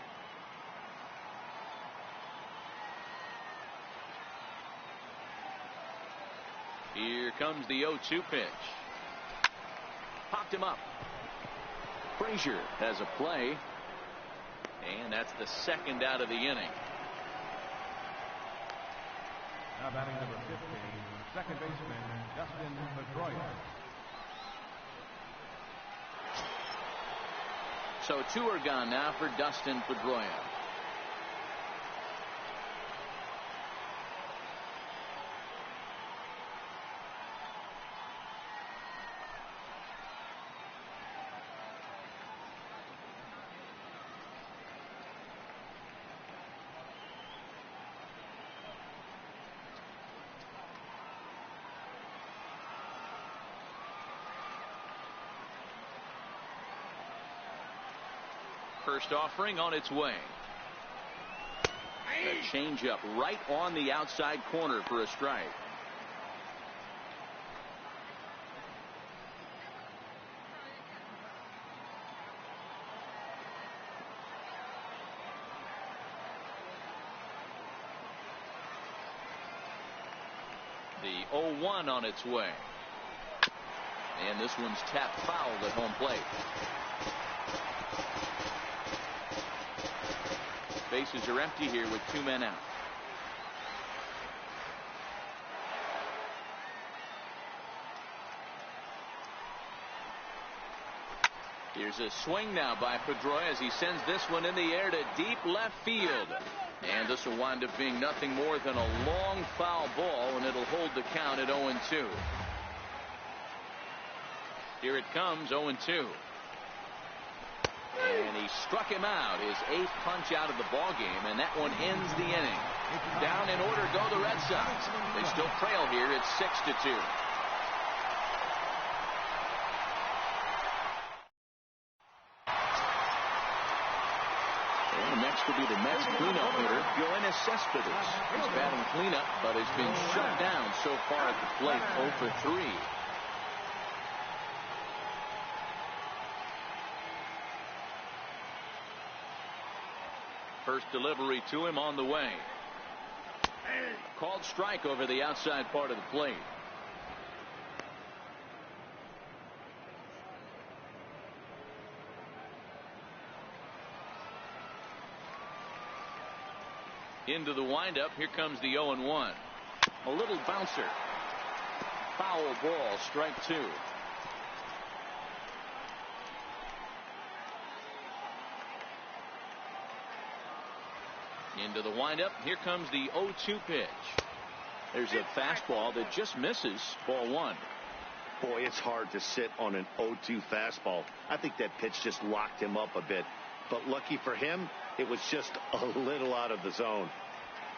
Here comes the 0-2 pitch. Popped him up. Frazier has a play, and that's the 2nd out of the inning. Now batting number 15, second baseman, Dustin Pedroia. So 2 are gone now for Dustin Pedroia. First offering on its way. A changeup right on the outside corner for a strike. The 0-1 on its way. And this one's tapped foul at home plate. Bases are empty here with 2 men out. Here's a swing now by Pedroia as he sends this one in the air to deep left field. And this will wind up being nothing more than a long foul ball, and it'll hold the count at 0-2. Here it comes, 0-2. And he struck him out, his 8th punch out of the ball game, and that one ends the inning. Down in order go the Red Sox. They still trail here. It's 6-2. And next will be the Mets cleanup hitter, Yoenis Cespedes. He's batting cleanup, but has been shut down so far at the plate, 0 for 3. First delivery to him on the way. Called strike over the outside part of the plate. Into the windup. Here comes the 0-1. A little bouncer. Foul ball, strike 2. Into the windup. Here comes the 0-2 pitch. There's a fastball that just misses. Ball 1. Boy, it's hard to sit on an 0-2 fastball. I think that pitch just locked him up a bit. But lucky for him, it was just a little out of the zone.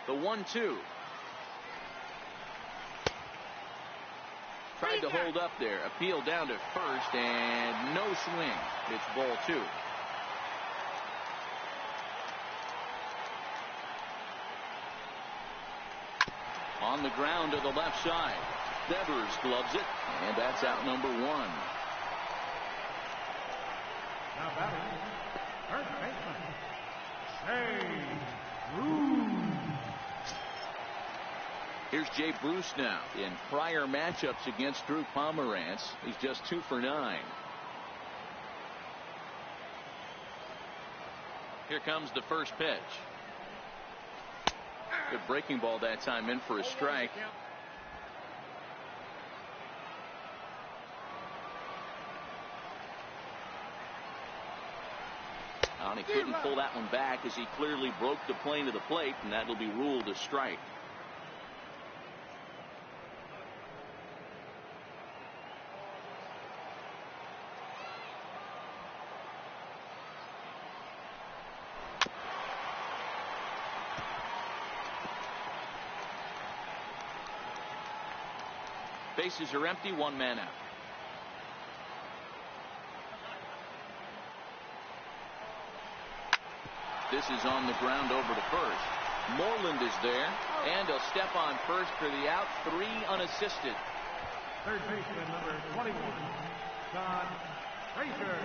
The 1-2. Tried to hold up there. Appeal down to first, and no swing. It's ball 2. On the ground to the left side. Devers gloves it, and that's out number 1. Now batting, first baseman, Jay Bruce. Here's Jay Bruce now. In prior matchups against Drew Pomerantz, he's just 2 for 9. Here comes the first pitch. Good breaking ball that time, in for a strike. And he couldn't pull that one back as he clearly broke the plane of the plate, and that'll be ruled a strike. Bases are empty, 1 man out. This is on the ground over to first. Moreland is there, and he'll step on first for the out. 3 unassisted. Third baseman, number 21, Todd Frazier.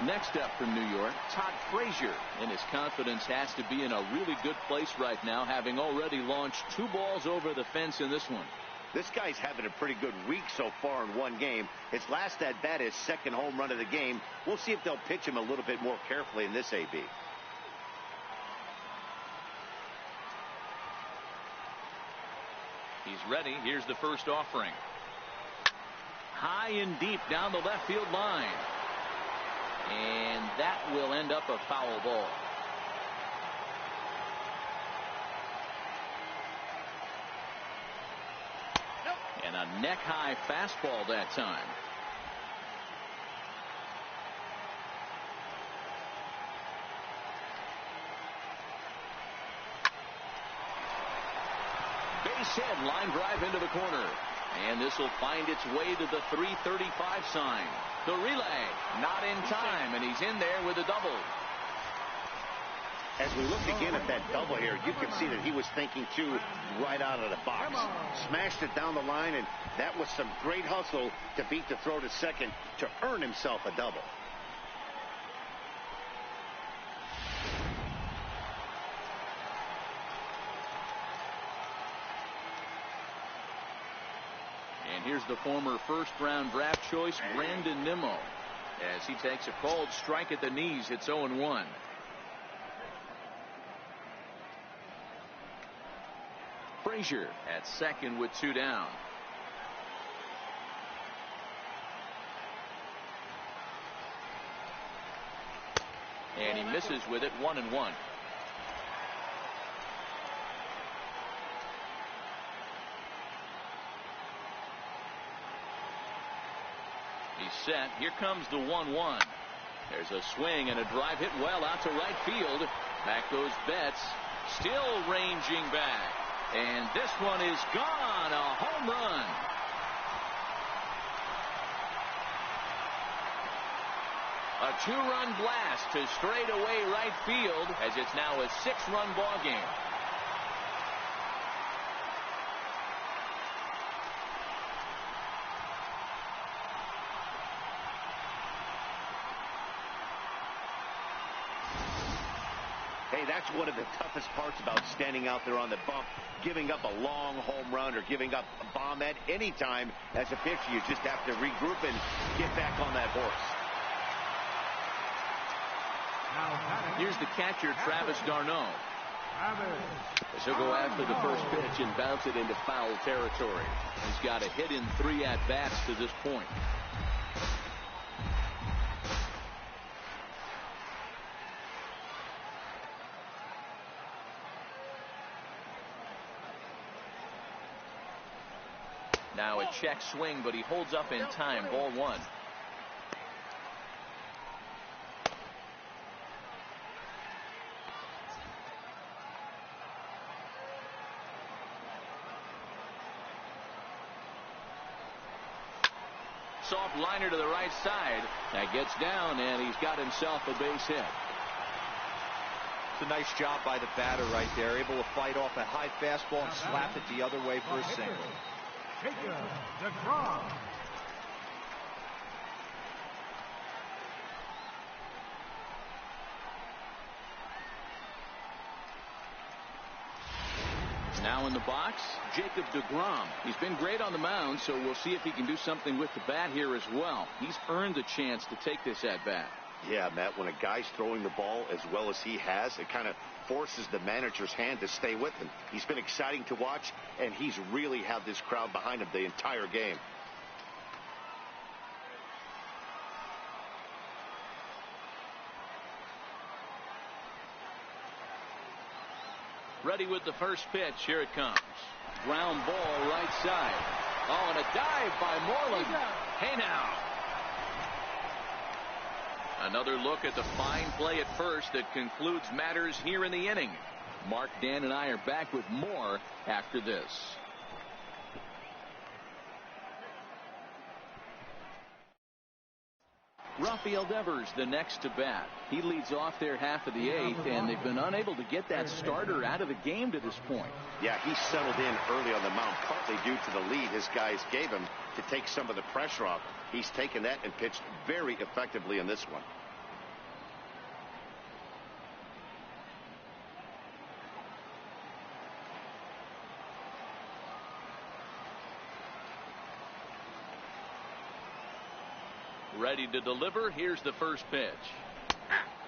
Next up from New York, Todd Frazier, and his confidence has to be in a really good place right now, having already launched 2 balls over the fence in this one. This guy's having a pretty good week so far in 1 game. His last at bat, his 2nd home run of the game. We'll see if they'll pitch him a little bit more carefully in this AB. He's ready. Here's the first offering. High and deep down the left field line. And that will end up a foul ball. And a neck-high fastball that time. Base hit, line drive into the corner. And this will find its way to the 3:35 sign. The relay not in time, and he's in there with a double. As we look again at that double here, you can see that he was thinking too right out of the box. Smashed it down the line, and that was some great hustle to beat the throw to second to earn himself a double. And here's the former first-round draft choice, Brandon Nimmo. As he takes a cold strike at the knees, it's 0-1. Frazier at second with 2 down. And he misses with it, 1-1. He's set. Here comes the 1-1. There's a swing and a drive hit well out to right field. Back goes Betts, still ranging back. And this one is gone. A home run. A 2-run blast to straightaway right field, as it's now a 6-run ball game. Hey, that's one of the toughest parts about standing out there on the bump. Giving up a long home run or giving up a bomb at any time as a pitcher. You just have to regroup and get back on that horse. Here's the catcher, Travis d'Arnaud. As he'll go after the first pitch and bounce it into foul territory. He's got a hit in 3 at-bats to this point. Now a check swing, but he holds up in time. Ball 1. Soft liner to the right side. That gets down, and he's got himself a base hit. It's a nice job by the batter right there. Able to fight off a high fastball and slap it the other way for a single. Now in the box, Jacob deGrom. He's been great on the mound, so we'll see if he can do something with the bat here as well. He's earned a chance to take this at bat. Yeah, Matt, when a guy's throwing the ball as well as he has, it kind of forces the manager's hand to stay with him. He's been exciting to watch, and he's really had this crowd behind him the entire game. Ready with the first pitch. Here it comes. Ground ball right side. Oh, and a dive by Moreland. Hey now. Another look at the fine play at first that concludes matters here in the inning. Mark, Dan, and I are back with more after this. Rafael Devers, the next to bat. He leads off their half of the 8th, and they've been unable to get that starter out of the game to this point. Yeah, he settled in early on the mound, partly due to the lead his guys gave him to take some of the pressure off. He's taken that and pitched very effectively in this one. Ready to deliver. Here's the first pitch.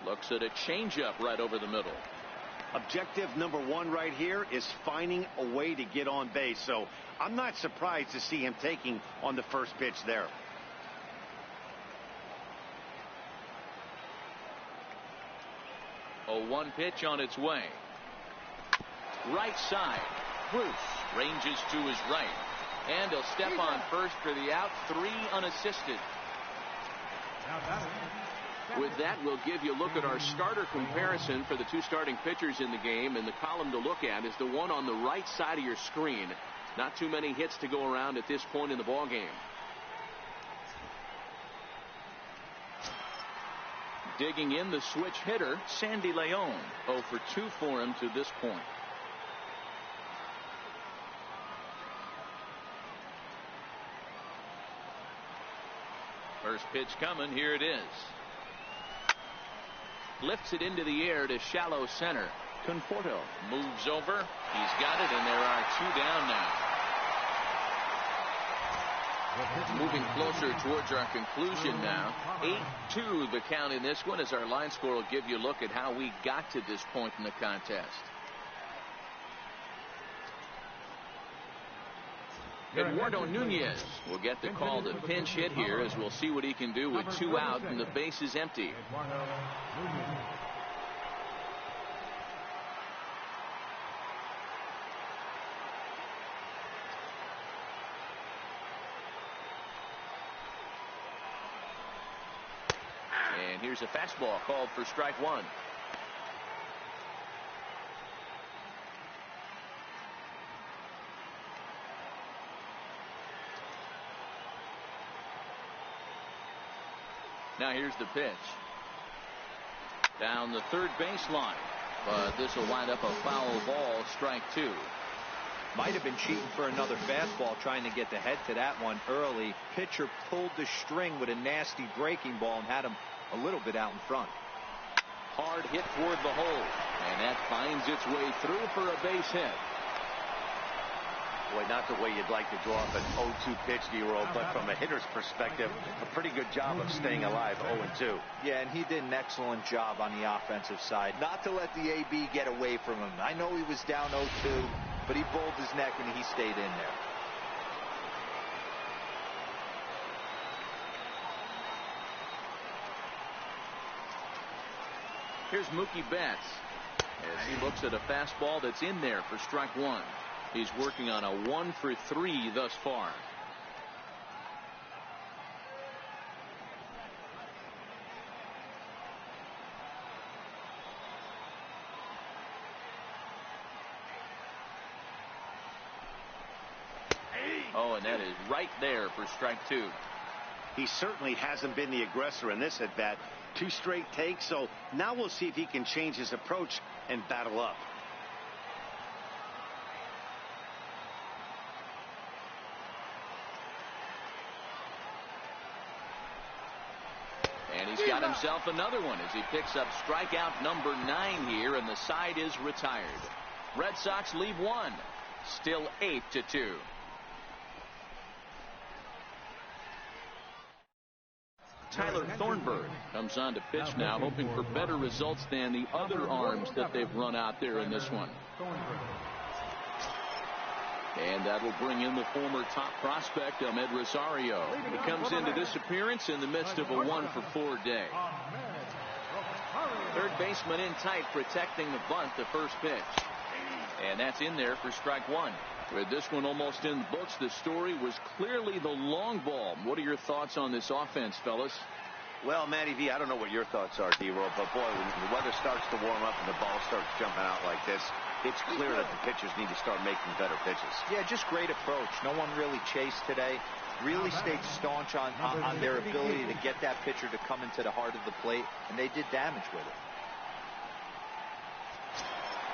Looks at a changeup right over the middle. Objective number 1 right here is finding a way to get on base. So I'm not surprised to see him taking on the first pitch there. A 1 pitch on its way. Right side. Bruce ranges to his right. And he'll step on first for the out. 3 unassisted. With that, we'll give you a look at our starter comparison for the 2 starting pitchers in the game, and the column to look at is the one on the right side of your screen. Not too many hits to go around at this point in the ball game. Digging in, the switch hitter, Sandy Leon. 0 for 2 for him to this point. First pitch coming. Here it is. Lifts it into the air to shallow center. Conforto moves over. He's got it, and there are 2 down now. Moving closer towards our conclusion now. 8-2 the count in this one, as our line score will give you a look at how we got to this point in the contest. Eduardo Nunez will get the call to pinch hit here, as we'll see what he can do with 2 out and the base is empty. And here's a fastball called for strike 1. Now here's the pitch. Down the third baseline. But this will wind up a foul ball, strike 2. Might have been cheating for another fastball, trying to get the head to that one early. Pitcher pulled the string with a nasty breaking ball and had him a little bit out in front. Hard hit toward the hole, and that finds its way through for a base hit. Boy, not the way you'd like to draw up an 0-2 pitch, D-Roll, but from a hitter's perspective, a pretty good job of staying alive, 0-2. Yeah, and he did an excellent job on the offensive side, not to let the AB get away from him. I know he was down 0-2, but he bowled his neck and he stayed in there. Here's Mookie Betts as he looks at a fastball that's in there for strike 1. He's working on a 1 for 3 thus far. Oh, and that is right there for strike 2. He certainly hasn't been the aggressor in this at bat. 2 straight takes, so now we'll see if he can change his approach and battle up. And he's got himself another one as he picks up strikeout number 9 here, and the side is retired. Red Sox lead 1. Still 8-2. Tyler Thornburg comes on to pitch now, hoping for better results than the other arms that they've run out there in this one. And that will bring in the former top prospect, Ahmed Rosario. He comes into this appearance in the midst of a 1 for 4 day. Third baseman in tight, protecting the bunt, the first pitch. And that's in there for strike 1. With this one almost in the books, the story was clearly the long ball. What are your thoughts on this offense, fellas? Well, Matty V, I don't know what your thoughts are, D-Roll, but boy, when the weather starts to warm up and the ball starts jumping out like this, it's clear that the pitchers need to start making better pitches. Yeah, just great approach. No one really chased today. Really stayed staunch on their ability to get that pitcher to come into the heart of the plate, and they did damage with it.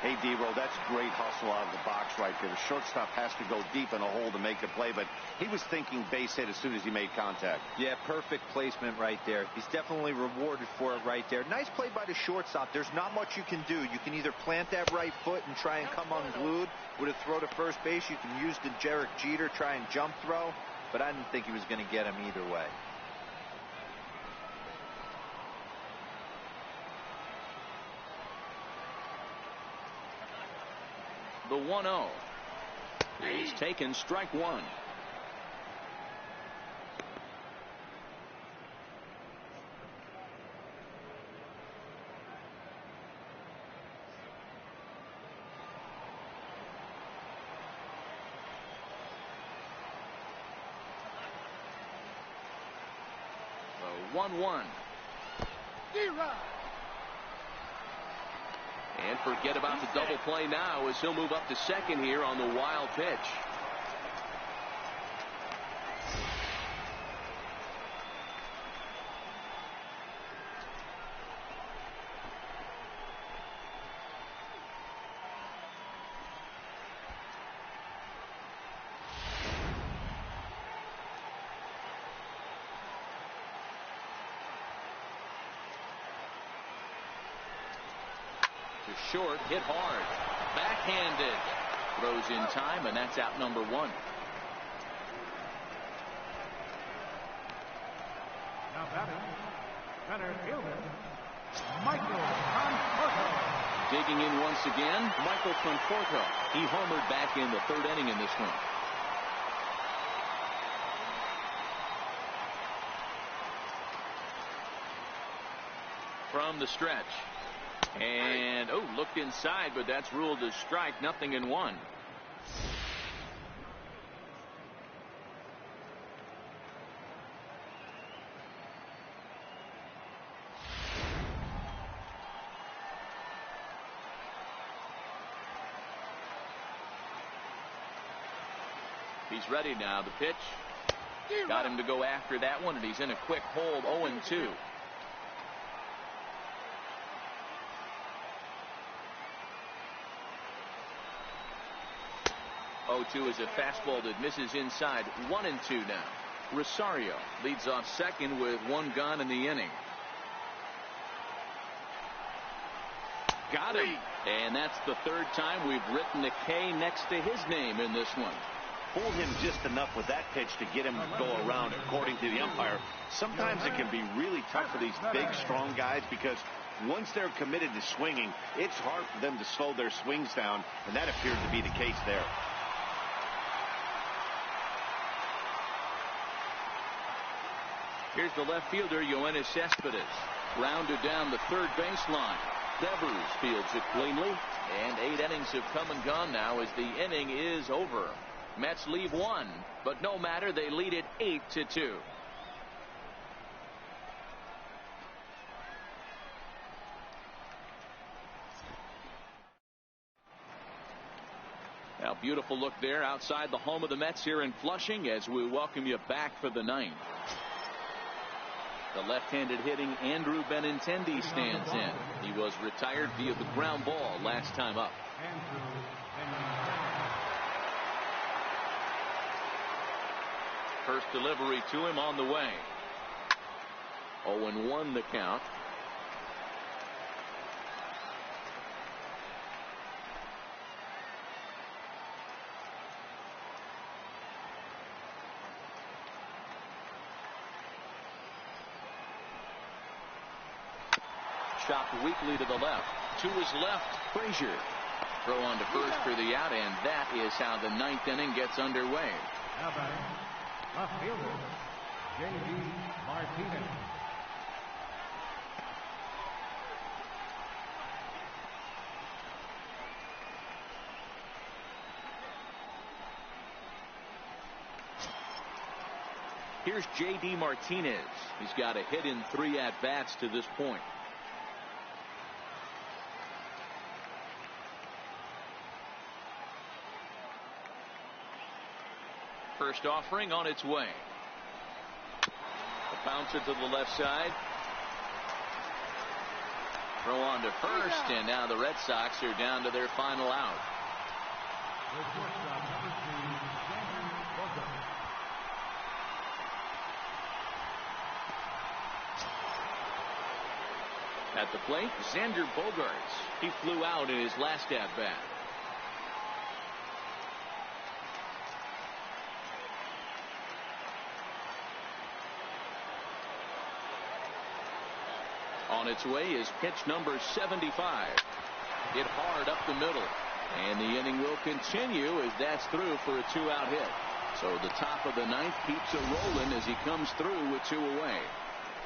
Hey, D-Roll, that's great hustle out of the box right there. The shortstop has to go deep in a hole to make the play, but he was thinking base hit as soon as he made contact. Yeah, perfect placement right there. He's definitely rewarded for it right there. Nice play by the shortstop. There's not much you can do. You can either plant that right foot and try and come unglued with a throw to first base. You can use the Derek Jeter, try and jump throw, but I didn't think he was going to get him either way. The 1-0 is taken, strike 1. The 1-1. And forget about the double play now, as he'll move up to second here on the wild pitch. short, hit hard. Backhanded. Throws in time, and that's out number one. Now batting, center fielder, Michael Conforto. Digging in once again, Michael Conforto. He homered back in the third inning in this one. From the stretch. And, looked inside, but that's ruled a strike. 0-1. He's ready now. The pitch. Got him to go after that one, and he's in a quick hold. 0-2. 0-2 is a fastball that misses inside. 1-2 now. Rosario leads off second with one gone in the inning. Got him. And that's the third time we've written a K next to his name in this one. Pulled him just enough with that pitch to get him to go around, according to the umpire. Sometimes it can be really tough for these big, strong guys because once they're committed to swinging, it's hard for them to slow their swings down, and that appears to be the case there. Here's the left fielder, Yoenis Cespedes. Rounded down the third baseline. Devers fields it cleanly. And 8 innings have come and gone now as the inning is over. Mets leave one, but no matter, they lead it 8-2. Now, beautiful look there outside the home of the Mets here in Flushing as we welcome you back for the ninth. The left-handed hitting Andrew Benintendi stands in. He was retired via the ground ball last time up. First delivery to him on the way. 0-1 the count. Chopped weakly to the left. To his left, Frazier. Throw on to first for the out, and that is how the ninth inning gets underway. Now batting, left fielder, J.D. Martinez. Here's J.D. Martinez. He's got a hit in 3 at-bats to this point. First offering on its way. A bouncer to the left side. Throw on to first, and now the Red Sox are down to their final out. At the plate, Xander Bogaerts. He flew out in his last at-bat. On its way is pitch number 75. Hit hard up the middle. And the inning will continue as that's through for a 2-out hit. So the top of the ninth keeps it rolling as he comes through with 2 away.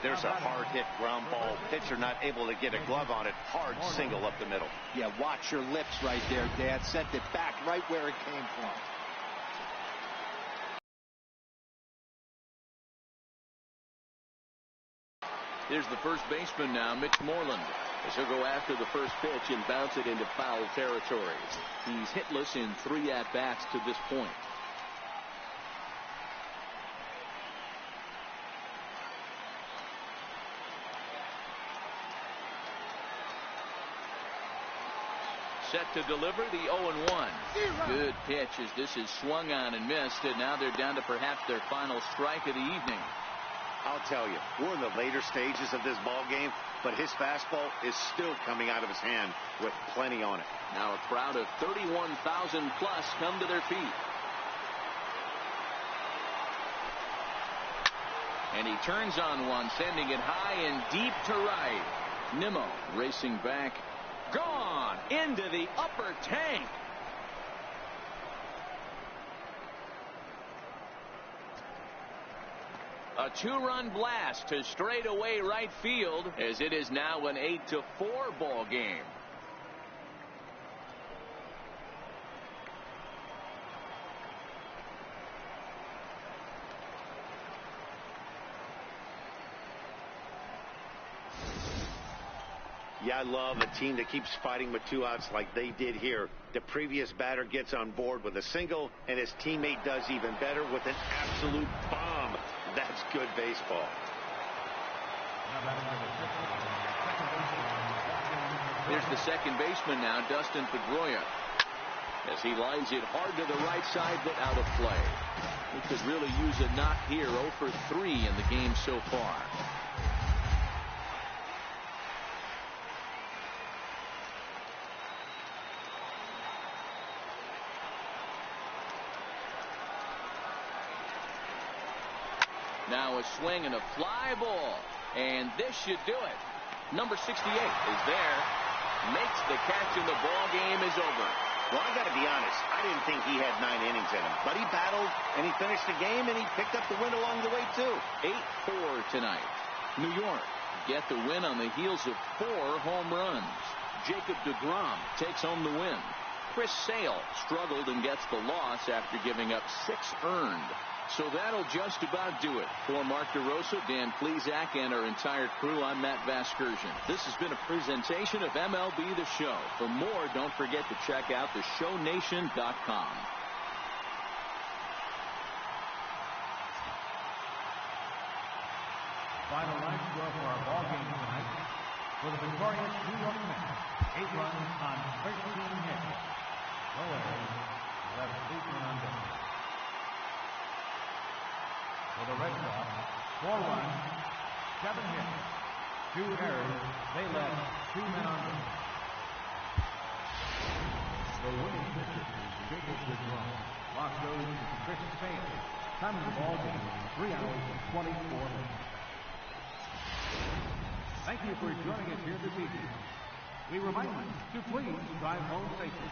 There's a hard hit ground ball. Pitcher not able to get a glove on it. Hard single up the middle. Yeah, watch your lips right there, Dad. Sent it back right where it came from. Here's the first baseman now, Mitch Moreland, as he'll go after the first pitch and bounce it into foul territory. He's hitless in 3 at-bats to this point. Set to deliver the 0-1. Good pitch as this is swung on and missed, and now they're down to perhaps their final strike of the evening. I'll tell you, we're in the later stages of this ball game, but his fastball is still coming out of his hand with plenty on it. Now a crowd of 31,000 plus come to their feet. And he turns on one, sending it high and deep to right. Nimmo racing back. Gone into the upper tank. A two-run blast to straightaway right field, as it is now an 8-4 ball game. Yeah, I love a team that keeps fighting with 2 outs like they did here. The previous batter gets on board with a single, and his teammate does even better with an absolute bomb. That's good baseball. Here's the second baseman now, Dustin Pedroia, as he lines it hard to the right side, but out of play. He could really use a knock here. 0 for 3 in the game so far. Now a swing and a fly ball, and this should do it. Number 68 is there, makes the catch, and the ball game is over. Well, I got to be honest, I didn't think he had 9 innings in him, but he battled and he finished the game and he picked up the win along the way too. 8-4 tonight. New York get the win on the heels of 4 home runs. Jacob deGrom takes home the win. Chris Sale struggled and gets the loss after giving up 6 earned. So that'll just about do it. For Mark DeRosa, Dan Plesac, and our entire crew, I'm Matt Vasgersian. This has been a presentation of MLB The Show. For more, don't forget to check out theshownation.com. Final line score for our ball game tonight. For the victorious New York Mets, 8 runs on 13 hits. No errors, left 8 men on base. For the Red Sox, 4 runs, 7 hits, 2 errors. They left 2 men on base. The winning pitcher is Jacob deGrom. Walk goes to Chris Sale. Time of the ball game, 3 hours and 24 minutes. Thank you for joining us here this evening. We remind you to please drive home safely.